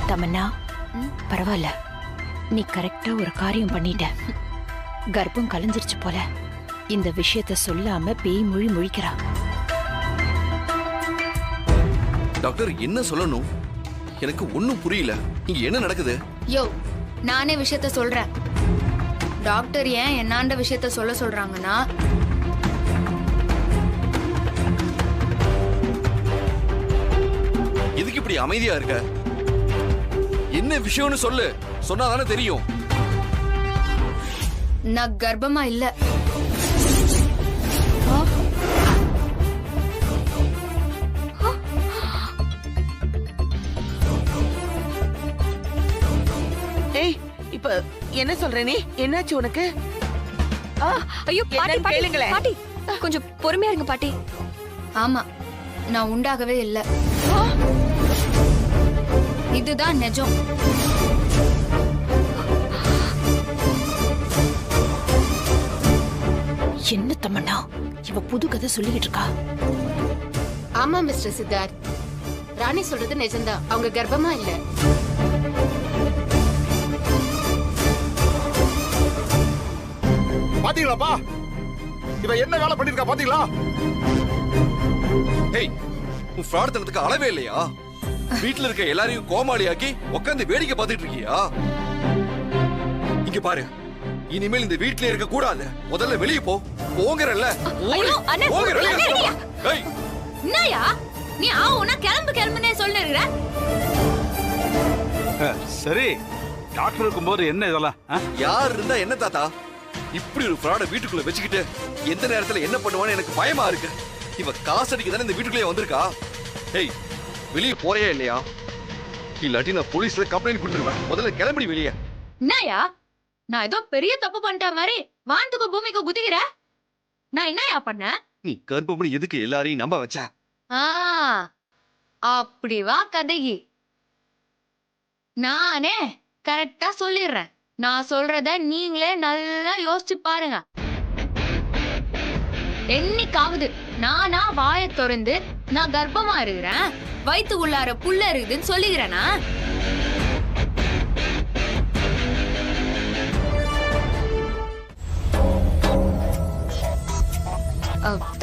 தமன்னா, பரவாயில்ல, நீ கரெக்டா ஒரு காரியம் பண்ணிட்ட. கர்ப்பம் கலைஞ்சிருச்சு போல. இந்த விஷயத்த சொல்லாம பேய் மொழி முழிக்கிறா. டாக்டர், என்ன சொல்லணும்? எனக்கு ஒண்ணும் புரியல. இங்க என்ன நடக்குது? யோ, நானே விஷயத்த சொல்றேன். டாக்டர் ஏன் என்னாண்ட விஷயத்த சொல்ல சொல்றாங்கன்னா, எதுக்கு இப்படி அமைதியா இருக்க? என்ன விஷயம்னு சொல்லு, சொன்னாதானே தெரியும். நான் கர்ப்பமா இல்ல. ஏய், இப்ப என்ன சொல்ற நீ? என்னாச்சு உனக்கு? ஐயோ பாட்டி, கேளுங்களே. பாட்டி கொஞ்சம் பொறுமையா இருங்க பாட்டி. ஆமா, நான் உண்டாகவே இல்ல. இதுதான் நிஜம். என்ன தமன்னா, இவ புது கதை சொல்லிக்கிட்டு இருக்கா? ஆமா மிஸ்டர் சித்தார்த், ராணி சொல்றது நிஜம்தான். அவங்க கர்ப்பமா இல்ல. பாத்தீங்களாப்பா, இவ என்ன வேலை பண்ணிருக்கா பாத்தீங்களா? ஏய், உன் ஃப்ராட் தனத்துக்கு அளவே இல்லையா? வீட்டுல இருக்க எல்லாரையும் கோமாளியாக்கி உட்கார்ந்து வேடிக்கை பார்த்துட்டு இருக்கியா? இங்க பாரு, இனிமேல் இந்த வீட்லயே இருக்க கூடாது. முதல்ல வெளியே போ. போங்கறல்ல. என்னயா நீ ஆவுனா கிளம்பு கிளம்புனே சொல்லிருக்கிற? சரி, டாக்டர் இருக்கும்போது என்ன இதெல்லாம்? யார் இருந்தா என்ன தாத்தா? இப்படி ஒரு ஃப்ராட வீட்டுக்குள்ள வச்சுக்கிட்டு எந்த நேரத்துல என்ன பண்ணுவான்னு எனக்கு பயமா இருக்கு. இவ காசடிக்கு தானே இந்த வீட்டுக்குள்ளே வந்திருக்கா. ஏய், வெளியே போறியா இல்லையா? இல்லாட்டி நான் போலீஸ்ல கம்ப்ளைண்ட் கொடுத்துருவேன். முதல்ல கிளம்பி வெளியே. என்னயா, நான் ஏதோ பெரிய தப்பு பண்ணிட்ட மாதிரி வானத்துக்கு பூமிக்கு குதிக்கிற? நான் என்னயா பண்ண? நீ கர்ப்பப்படி எதுக்கு எல்லாரையும் நம்ப வச்ச? அப்படி வா கதைக்கு. நானே கரெக்டா சொல்லிடுறேன். நான் சொல்றத நீங்களே நல்லா யோசிச்சு பாருங்க. என்னைக்காவது நானா வாயை திறந்து நான் கர்ப்பமா இருக்கிறேன், வயிற்று உள்ளார புள்ள இருக்குதுன்னு சொல்லிக்கிறேனா?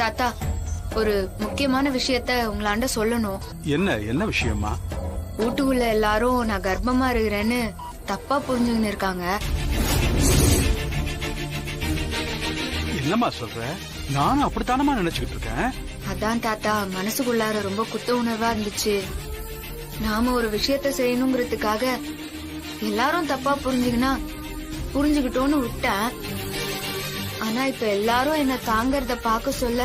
தாத்தா, ஒரு முக்கியமான விஷயத்த உங்களாண்ட சொல்லணும். என்ன விஷயமா? வீட்டுக்குள்ள எல்லாரும் நான் கர்ப்பமா இருக்கிறேன்னு தப்பா புரிஞ்சுன்னு இருக்காங்க. என்னம்மா சொல்ற? நானும் அப்படித்தானமா நினைச்சுக்கிட்டு இருக்கேன். அதான் தாத்தா, மனசுக்குள்ளார ரொம்ப குத்த உணர்வா இருந்துச்சு. நாம ஒரு விஷயத்த செய்யணுங்கிறதுக்காக எல்லாரும் தப்பா புரிஞ்சுக்கிட்டோன்னு விட்டேன். ஆனா இப்ப எல்லாரும் என்ன தாங்கறத பாக்க சொல்ல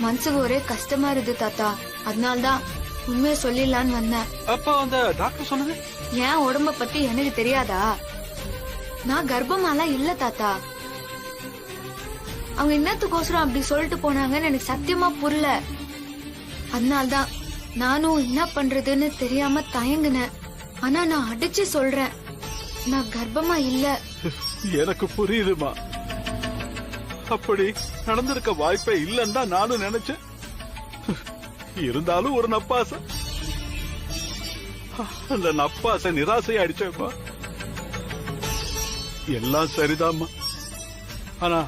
மனசுக்கு ஒரே கஷ்டமா இருக்கு தாத்தா. அதனால்தான் உண்மையை சொல்லிடலான்னு வந்தேன். அப்ப அந்த டாக்டர் சொன்னது? ஏன் உடம்ப பத்தி எனக்கு தெரியாதா? நான் கர்ப்பமாலாம் இல்ல தாத்தா. அவங்க என்னத்துக்கோசரம் அப்படி சொல்லிட்டு போனாங்கன்னு எனக்கு சத்தியமா புரியல. அதனால்தான் நானும் என்ன பண்றதுன்னு தெரியாம தயங்குனேன். ஆனா நான் அடிச்சு சொல்றேன், நான் கர்ப்பமா இல்ல. எனக்கு புரியுதுமா. அப்படி நடந்திருக்க வாய்ப்பே இல்லன்னு தான் நானும் நினைச்சேன். இருந்தாலும் ஒரு நப்பாசை, அந்த நப்பாசை நிராசையா அடிச்சேம்மா. எல்லாம் சரிதாம்மா. ஆனா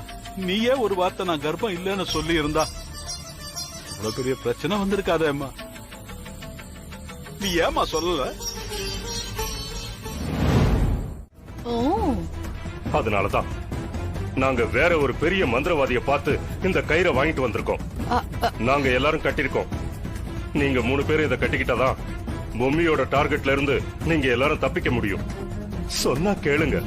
நீயே ஒரு வார்த்தை நான் கர்ப்பம் இல்லைன்னு சொல்லி இருந்தா இவ்வளவு பெரிய பிரச்சனை வந்திருக்காதேம்மா. நீ ஏமா சொல்லல? அதனாலதான் நாங்க வேற ஒரு பெரிய மந்திரவாதியை பார்த்து இந்த கயிறை வாங்கிட்டு வந்திருக்கோம். நாங்க எல்லாரும் கட்டிருக்கோம். நீங்க 3 பேரும் இதை கட்டிக்கிட்டாதான் பொம்மியோட டார்கெட்ல இருந்து நீங்க எல்லாரும் தப்பிக்க முடியும். சொன்னா கேளுங்க.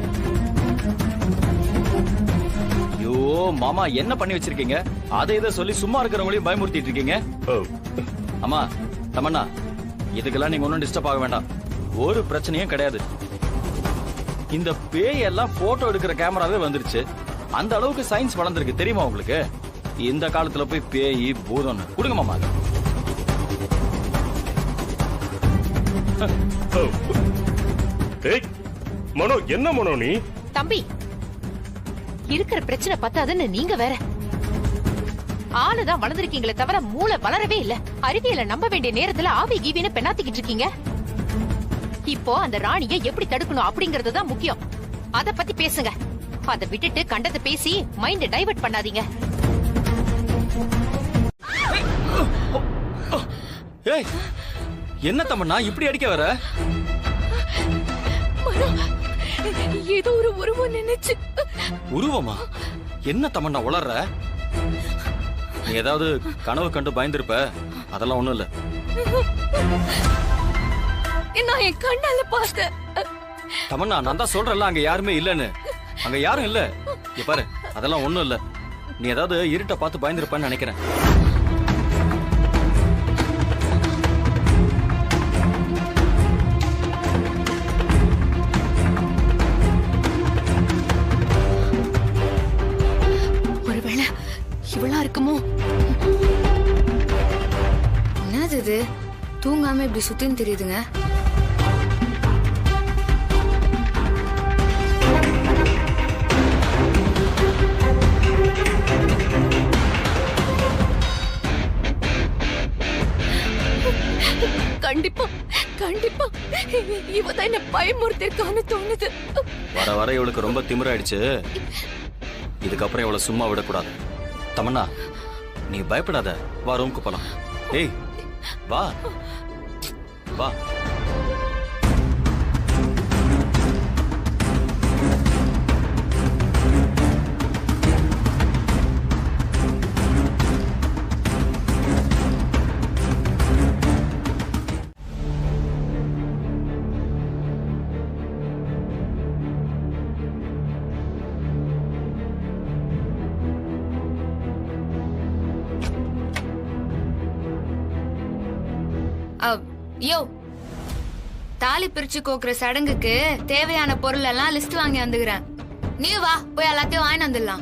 ஐயோ மாமா, என்ன பண்ணி வச்சிருக்கீங்க? அதை இதை சொல்லி சும்மா இருக்கிறவங்களையும் பயமுறுத்திட்டு இருக்கீங்க. அம்மா தமன்னா, இதுக்கெல்லாம் நீங்க ஒன்னும் டிஸ்டர்ப் ஆக வேண்டாம். ஒரு பிரச்சனையும் கிடையாது. இந்த பேய் எல்லாம் போட்டோ எடுக்கிற கேமராவே வந்துருச்சு. அந்த அளவுக்கு சயின்ஸ் வளர்ந்துருக்கு தெரியுமா உங்களுக்கு? இந்த காலத்துல போய் பேய் பூதம் கொடுங்க மாமா. மனோ, என்ன மனோ நீ? தம்பி, இருக்கிற பிரச்சனை பத்தாதுன்னு நீங்க வேற. ஆளுதான் வளர்ந்துருக்கீங்களே தவிர மூளை வளரவே இல்ல. அறிவியலை நம்ப வேண்டிய நேரத்துல ஆவி கீவின்னு பெண்ணாத்திக்கிட்டு இருக்கீங்க. இப்போ அந்த ராணியை எப்படி தடுக்கணும் அப்படிங்கறதுதான் முக்கியம். அத பத்தி பேசுங்க. அதை விட்டுட்டு கண்டதை பேசி மைண்ட் டைவர்ட் பண்ணாதீங்க. ஏய், என்ன தமன்னா இப்படி அடிக்க வர? ஏதோ ஒரு உருவம் நினைச்சு. உருவமா? என்ன தமன்னா உளர்ற? நீ ஏதாவது கனவு கண்டு பயந்துருப்ப. அதெல்லாம் ஒண்ணும் இல்ல. நான் என் கண்ணால பார்த்தேன். தமன்னா, நான் தான் சொல்றேன்ல அங்க யாருமே இல்லன்னு. அங்க யாரும் இல்ல. இங்க பாரு, அதெல்லாம் ஒண்ணும் இல்ல. நீ ஏதாவது இருட்ட பார்த்து பயந்துருப்பன்னு நினைக்கிறேன். ஒருவேளை இவளா இருக்குமோ? என்னது இது? தூங்காம இப்படி சுத்தின்னு தெரியுதுங்க. கண்டிப்பா கண்டிப்பா இவதான் என்ன பயமுறுத்திருக்கான்னு தோணுது. வர வர இவளுக்கு ரொம்ப திமிராயிடுச்சு. இதுக்கப்புறம் இவளை சும்மா விடக்கூடாது. தமன்னா, நீ பயப்படாத. வா, ரூமுக்கு போலாம். ஏய் வா வா. யோ, தாலி பிரிச்சு கோக்குற சடங்குக்கு தேவையான பொருள் எல்லாம் லிஸ்ட் வாங்கி வந்துக்கிறேன். நீ வா, போய் எல்லாத்தையும் வாங்கி வந்துடலாம்.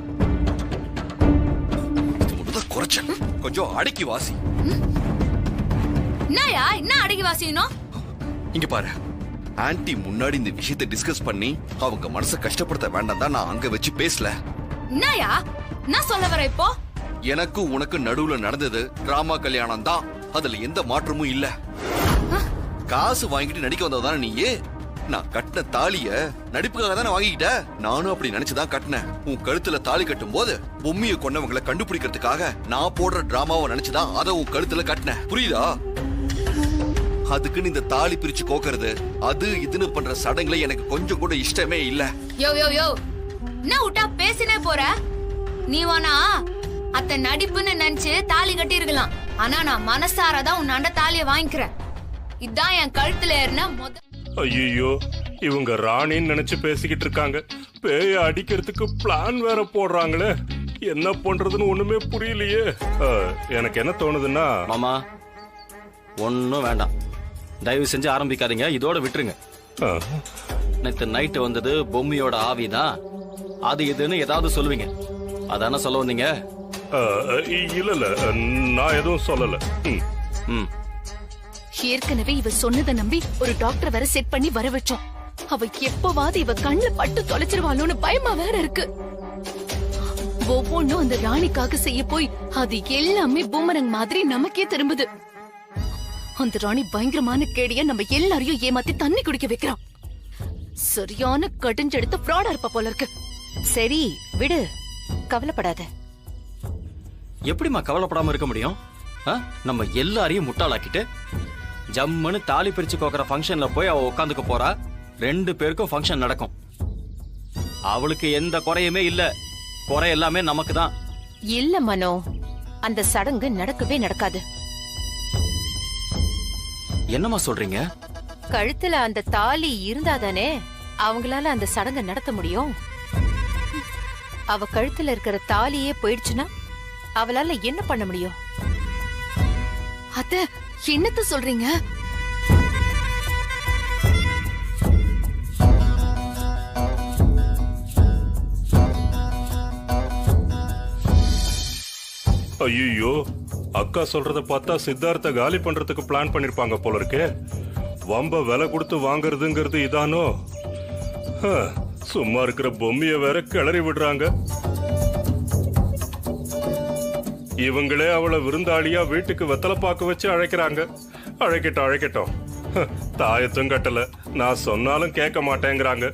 குறைச்சல் கொஞ்சம் அடக்கி வாசி. என்னயா என்ன அடக்கி வாசிக்கணும்? இங்க பாரு, ஆன்ட்டி முன்னாடி இந்த விஷயத்தை டிஸ்கஸ் பண்ணி அவங்க மனசை கஷ்டப்படுத்த வேண்டாம் தான் நான் அங்க வச்சு பேசல. என்னயா என்ன சொல்ல வர இப்போ? எனக்கும் உனக்கு நடுவுல நடந்தது டிராமா கல்யாணம் தான். அதுல எந்த மாற்றமும் இல்ல. காசு வாங்கிட்டு நடிக்க வந்ததானே நீயே. நான் கட்டின தாலிய நடிப்புக்காக தானே வாங்கிக்கிட்ட. நானும் அப்படி நினைச்சுதான் கட்டினேன். உன் கழுத்துல தாலி கட்டும் போது பொம்மியை கொண்டவங்களை கண்டுபிடிக்கிறதுக்காக நான் போடுற டிராமாவை நினைச்சுதான் அதை உன் கழுத்துல கட்டினேன். புரியுதா? அதுக்குன்னு இந்த தாலி பிரிச்சு கோக்குறது அது இதுன்னு பண்ற சடங்குல எனக்கு கொஞ்சம் கூட இஷ்டமே இல்ல. யோ யோ யோ, என்ன விட்டா பேசினே போற? நீ வேணா அத்த நடிப்புன்னு நினைச்சு தாலி கட்டி இருக்கலாம். ஆனா நான் மனசாரதான் உன்னாண்ட தாலிய வாங்கிக்கிறேன். இதான் என் கழுத்துல ஏறின ஐயோ, இவங்க ராணின்னு நினைச்சு பேசிக்கிட்டு இருக்காங்க. பேய அடிக்கிறதுக்கு பிளான் வேற போடுறாங்களே. என்ன பண்றதுன்னு ஒண்ணுமே புரியலையே. எனக்கு என்ன தோணுதுன்னா, மாமா ஒன்னும் வேண்டாம். தயவு செஞ்சு ஆரம்பிக்காதீங்க. இதோட விட்டுருங்க. நேத்து நைட்டு வந்தது பொம்மியோட ஆவிதான், அது இதுன்னு ஏதாவது சொல்லுவீங்க, அதான சொல்ல வந்தீங்க? இல்ல நான் எதுவும் சொல்லல. ஏற்கனவே இவ சொன்னதை நம்பி ஒரு டாக்டர் வேற செட் பண்ணி வர வச்சோம். அவ எப்பவாது இவ கண்ணுல பட்டு தொலைச்சிருவாளோன்னு பயமா வேற இருக்கு. ஒவ்வொன்னும் அந்த ராணிக்காக செய்ய போய் அது எல்லாமே பூமரங் மாதிரி நமக்கே திரும்புது. அந்த ராணி பயங்கரமான கேடிய நம்ம எல்லாரையும் ஏமாத்தி தண்ணி குடிக்க வைக்கிறான். சரியான கடிஞ்செடுத்த ஃப்ராடா இருப்ப போல இருக்கு. சரி விடு, கவலைப்படாத. எப்படிமா கவலைப்படாம இருக்க முடியும்? நம்ம எல்லாரையும் முட்டாளாக்கிட்டு ஜம்முன்னு தாலி பிரிச்சு கோக்குற ஃபங்க்ஷன்ல போய் அவ உட்காந்துக்க போறா. 2 பேருக்கும் ஃபங்க்ஷன் நடக்கும். அவளுக்கு எந்த குறையுமே இல்ல, குறை எல்லாமே நமக்கு தான். இல்ல மனோ, அந்த சடங்கு நடக்கவே நடக்காது. என்னமா சொல்றீங்க? கழுத்துல அந்த தாலி இருந்தாதானே அவங்களால அந்த சடங்கை நடத்த முடியும். அவ கழுத்துல இருக்கிற தாலியே போயிடுச்சுன்னா அவளால என்ன பண்ண முடியும்? அத்த என்னத்த சொல்றீங்க? ஐயோ, அக்கா சொல்றத பார்த்தா சித்தார்த்த காலி பண்றதுக்கு பிளான் பண்ணிருப்பாங்க போல இருக்கே. வம்ப விலை கொடுத்து வாங்குறதுங்கிறது இதானோ? சும்மா இருக்கிற பொம்மைய வேற கிளறி விடுறாங்க. இவங்களே அவளை விருந்தாளியா வீட்டுக்கு வெத்தலை பாக்க வச்சு அழைக்கிறாங்க. அழைக்கட்டும். தாயத்தும் கட்டல, நான் சொன்னாலும் கேட்க மாட்டேங்கிறாங்க.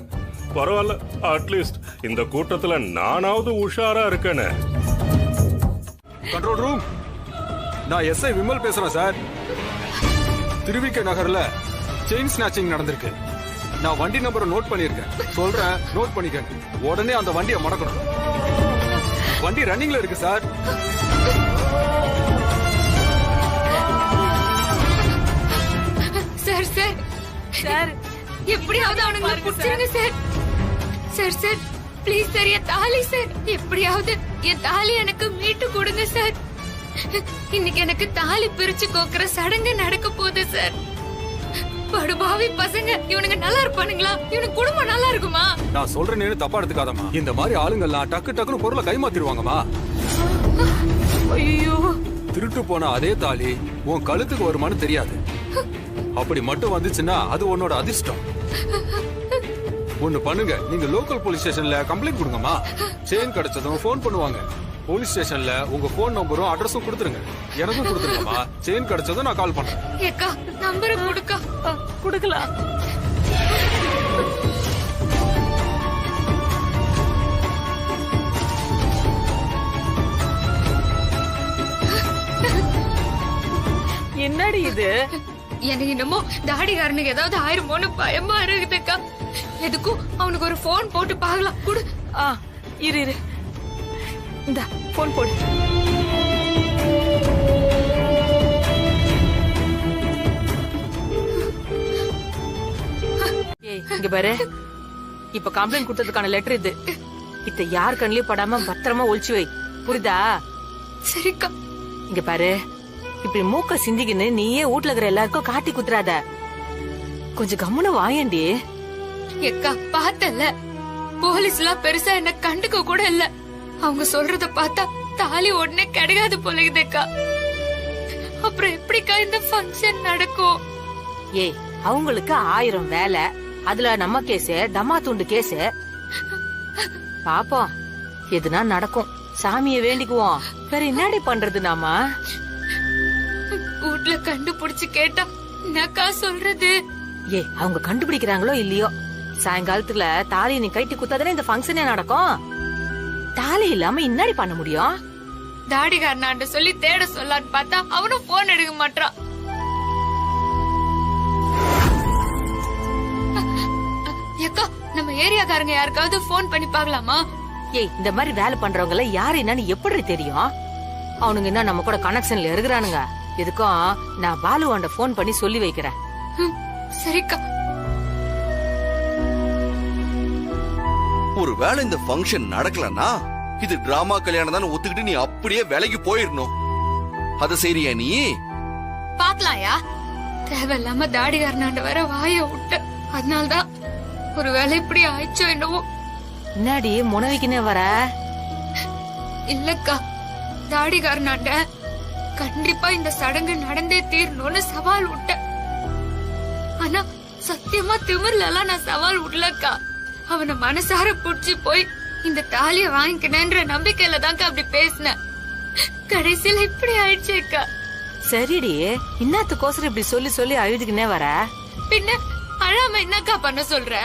பரவாயில்ல, அட்லீஸ்ட் இந்த கூட்டத்துல நானாவது உஷாரா இருக்கேனே. கண்ட்ரோல் ரூம், நான் எஸ்ஐ விமல் பேசுறேன் சார். திருவிக்க நகர்ல செயின் ஸ்நாச்சிங் நடந்திருக்கு. நான் வண்டி நம்பரை நோட் பண்ணிருக்கேன், சொல்றேன், நோட் பண்ணிக்க. உடனே அந்த வண்டியை மடக்கணும். வண்டி ரன்னிங்ல இருக்கு சார். சார் சார் சார், எப்படியாவது அவனுங்களை புடிச்சிருங்க sir. Sir sir please sir, என் தாலி சார், எப்படியாவது என் தாலி எனக்கு மீட்டு கொடுங்க சார். இன்னைக்கு எனக்கு தாலி பிரிச்சு கோக்குற சடங்கு நடக்க போகுது சார். படுபாவி பசங்க, இவனுங்க நல்லா இருப்பானுங்களா? இவனுக்கு குடும்பம் நல்லா இருக்குமா? நான் சொல்றேன்னு தப்பா எடுத்துக்காதமா. இந்த மாதிரி ஆளுங்கெல்லாம் டக்குன்னு பொருளை கைமாத்திடுவாங்கம்மா. ஐயோ, திருட்டு போன அதே தாலி உன் கழுத்துக்கு வருமானு தெரியாது. அப்படி மட்டும் வந்துச்சுன்னா அது உன்னோட அதிர்ஷ்டம். ஒண்ணு பண்ணுங்க, நீங்க லோக்கல் போலீஸ் ஸ்டேஷன்ல கம்ப்ளைண்ட் கொடுங்கம்மா. செயின் கிடைச்சதும் போன் பண்ணுவாங்க. போலீஸ் ஸ்டேஷன்ல உங்க போன் நம்பரும் அட்ரஸும் கொடுத்துருங்க. எனக்கும் கொடுத்துருங்கம்மா. செயின் கிடைச்சதும் நான் கால் பண்றேன். ஏக்கா, நம்பரை கொடுக்கா. கொடுக்கலாம். என்னடி இது? எனக்கு என்னமோ தாடிகாரனுக்கு ஏதாவது ஆயிருமோன்னு பயமா இருக்குதுக்கா. எதுக்கும் அவனுக்கு ஒரு போன் போட்டு பாக்கலாம். குடு. இரு, இந்த போன் போடு. இங்க பாரு, இப்ப கம்ப்ளைண்ட் கொடுத்ததுக்கான லெட்டர் இது. இத யார் கண்ணிலயும் படாம பத்திரமா ஒளிச்சு வை, புரியுதா? சரிக்கா. இங்க பாரு, இப்படி மூக்க சிந்திக்கின்னு நீயே வீட்டுல இருக்கிற எல்லாருக்கும் காட்டி குத்துறாத. கொஞ்சம் கம்முன்னு வாயண்டி. ஏக்கா, பார்த்தல போலீஸ் எல்லாம் பெருசா என்ன கண்டுக்க கூட இல்ல. அவங்க சொல்றத பார்த்தா தாலி உடனே கிடையாது போலகுதுக்கா. அப்புறம் எப்படிக்கா இந்த ஃபங்க்ஷன் நடக்கும்? ஏய், அவங்களுக்கு 1000 வேலை. அதுல நம்ம கேஸ் தம்மா துண்டு கேஸ். பாப்போம், எதுனா நடக்கும். சாமியை வேண்டிக்குவோம். வேற என்னடி பண்றது நாம? வீட்டுல கண்டுபிடிச்சு கேட்டா என்னக்கா சொல்றது? ஏய், அவங்க கண்டுபிடிக்கிறாங்களோ இல்லையோ, சாயங்காலத்துல தாலி நீ கைட்டி குத்தாதானே இந்த ஃபங்க்ஷனே நடக்கும். தாலி இல்லாம என்னடி பண்ண முடியும்? தாடிகாரனாண்ட சொல்லி தேட சொல்லான்னு பார்த்தா அவனும் போன் எடுக்க மாட்டான். ஏக்கா, நம்ம ஏரியாக்காரங்க யாருக்காவது போன் பண்ணி பாக்கலாமா? ஏய், இந்த மாதிரி வேலை பண்றவங்க எல்லாம் யாரு என்னன்னு எப்படி தெரியும்? அவனுங்க என்ன நம்ம கூட கனெக்ஷன்ல இருக்கிறானுங்க. எதுக்கும் நான் பாலுவாண்ட போன் பண்ணி சொல்லி வைக்கிறேன். சரிக்கா. ஒருவேளை இந்த ஃபங்க்ஷன் நடக்கலன்னா இது டிராமா கல்யாணம் தான் ஒத்துக்கிட்டு நீ அப்படியே வேலைக்கு போயிடணும். அத சரியா நீ? பாக்கலாம்யா. தேவையில்லாம தாடிகாரனாண்ட வர வாய விட்டு, அதனால்தான் ஒருவேளை இப்படி ஆயிடுச்சோ என்னவோ. என்னடி முனவிக்குனே வர? இல்லக்கா, தாடிகாரனாண்ட கண்டிப்பா இந்த சடங்கு நடந்தே தீரணும்னு சவால் விட்ட. ஆனா சத்தியமா திமிர்ல எல்லாம் நான் சவால் விடலக்கா. அவனை மனசார புடிச்சு போய் இந்த தாலிய வாங்கிக்கணும்ன்ற நம்பிக்கையில தான்க்கா அப்படி பேசினேன். கடைசியில இப்படி ஆயிடுச்சேக்கா. சரிடி, இன்னத்துக்கோசரம் இப்படி சொல்லி சொல்லி அழுதுக்குனே வர? பின்ன அழாம என்னக்கா பண்ண சொல்ற?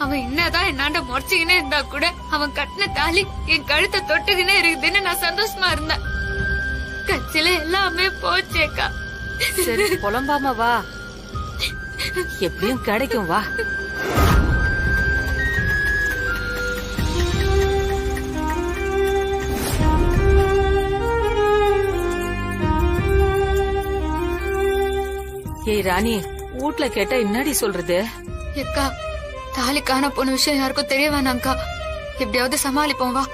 அவன் என்னதான் என்னாண்ட முறைச்சுக்கினே இருந்தா கூட அவன் கட்டின தாலி என் கழுத்தை தொட்டுக்கினே இருக்குதுன்னு நான் சந்தோஷமா இருந்தேன். கட்சியில எல்லாமே போச்சேக்கா. சரி புலம்பாம வா, எப்படியும் கிடைக்கும் வா. ஏய் ராணி, வீட்ல கேட்டா என்னடி சொல்றது? ஏக்கா, தாலி காண போன விஷயம் யாருக்கும் தெரிய வேணாம்க்கா. எப்படியாவது சமாளிப்போம் வா.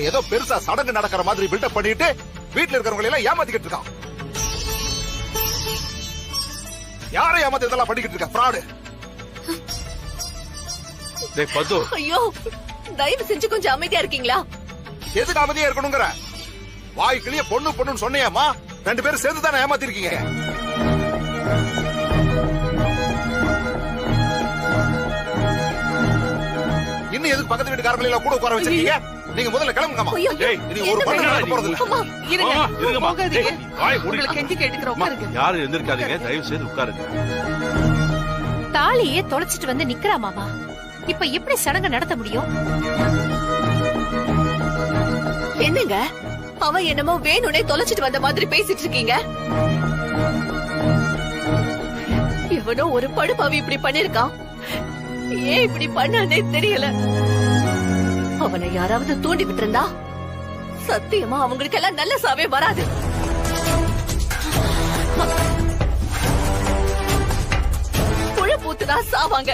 ஏதோ பெருசா சடங்கு நடக்கிற மாதிரி பில்டப் பண்ணிட்டு வீட்டுல இருக்கிறவங்க எல்லாம் ஏமாத்திக்கிட்டு இருக்கான். யாரை ஏமாத்தி இதெல்லாம் பண்ணிக்கிட்டு இருக்க? ஃப்ராடு. டேய் பது, ஐயோ தயவு செஞ்சு கொஞ்சம் அமைதியா இருக்கீங்களா? எதுக்கு அமைதியா இருக்கணுங்கிற? வாய் கிளிய பொண்ணு பொண்ணுன்னு சொன்னியாமா? 2 பேரும் சேர்ந்து தானே ஏமாத்தி இருக்கீங்க. இன்னும் எதுக்கு பக்கத்து வீட்டுக்காரங்களை எல்லாம் கூட உட்கார வச்சிருக்கீங்க? நீங்க முதல்ல கிளம்புங்கம்மா. டேய், நீ ஒரு பொண்ணு நடக்க போறது இல்ல. அம்மா, இருங்க. இருங்கம்மா. போகாதீங்க. டேய், வாய் மூடி. உங்களை கெஞ்சி கேட்டுக்கிறேன், உட்காருங்க. யாரும் எந்திருக்காதீங்க, தயவு செய்து உட்காருங்க. தாலியே தொலைச்சிட்டு வந்து நிக்கிறா மாமா. இப்ப எப்படி சடங்கு நடத்த முடியும்? என்னங்க அவன் என்னமோ வேணும்னே தொலைச்சிட்டு வந்த மாதிரி பேசிட்டு இருக்கீங்க. இவனோ ஒரு படுபாவி இப்படி பண்ணிருக்கான். ஏன் இப்படி பண்ணானே தெரியல. அவனை யாராவது தூண்டி விட்டு இருந்தா சத்தியமா அவங்களுக்கு எல்லாம் நல்ல சாவே வராது. புழ பூத்துதான் சாவாங்க.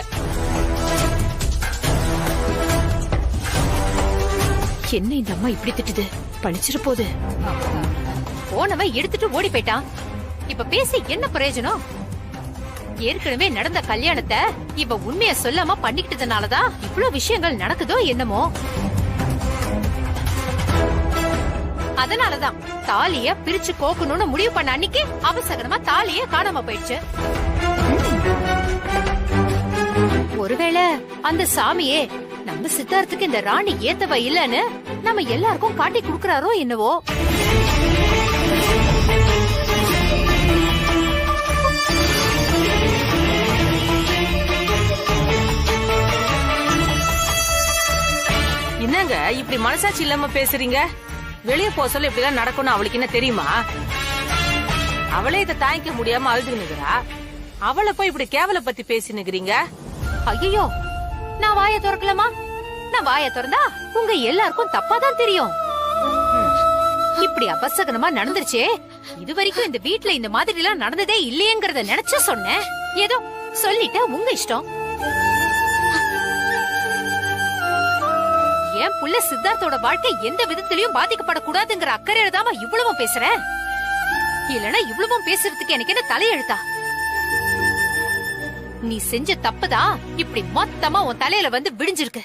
என்ன இந்த அம்மா இப்படி திட்டுது? பழிச்சிரு போது. போனவன் எடுத்துட்டு ஓடி போயிட்டான். இப்ப பேசி என்ன பிரயோஜனம்? ஏற்கனவே நடந்த கல்யாணத்தை இவ உண்மைய சொல்லாம பண்ணிக்கிட்டதுனாலதான் இவ்வளவு விஷயங்கள் நடக்குதோ என்னமோ. அதனாலதான் தாலிய பிரிச்சு கோக்கணும்னு முடிவு பண்ண அன்னைக்கு அவசரமா தாலிய காணாம போயிடுச்சு. ஒருவேளை அந்த சாமியே நம்ம சித்தார்த்துக்கு இந்த ராணி ஏத்தவ இல்லன்னு நம்ம எல்லாருக்கும் காட்டி குடுக்கறாரோ என்னவோ. என்னங்க இப்படி மனசாட்சி இல்லாம பேசுறீங்க? வெளிய போக சொல்ல இப்படி எல்லாம் நடக்கணும் அவளுக்கு என்ன தெரியுமா? அவளே இதை தாங்கிக்க முடியாம அழுதுனுக்குறா. அவளை போய் இப்படி கேவல பத்தி பேசினுக்கிறீங்க. ஐயோ, நான் வாய திறக்கலாமா? நான் வாய திறந்தா உங்க எல்லாருக்கும் தப்பாதான் தெரியும். இப்படி அபசகனமா நடந்துருச்சே, இது வரைக்கும் இந்த வீட்ல இந்த மாதிரி எல்லாம் நடந்ததே இல்லையேங்கறத நினைச்சு சொன்னேன். ஏதோ சொல்லிட்ட, உங்க இஷ்டம். என் புள்ள சித்தார்த்தோட வாழ்க்கை எந்த விதத்திலயும் பாதிக்கப்படக்கூடாதுங்கிற அக்கறையில தான் இவ்வளவும் பேசுறேன். இல்லனா இவ்வளவும் பேசுறதுக்கு எனக்கு என்ன தலையெழுத்தா? நீ செஞ்ச தப்புதான் இப்படி மொத்தமா உன் தலையில வந்து விடிஞ்சிருக்கு.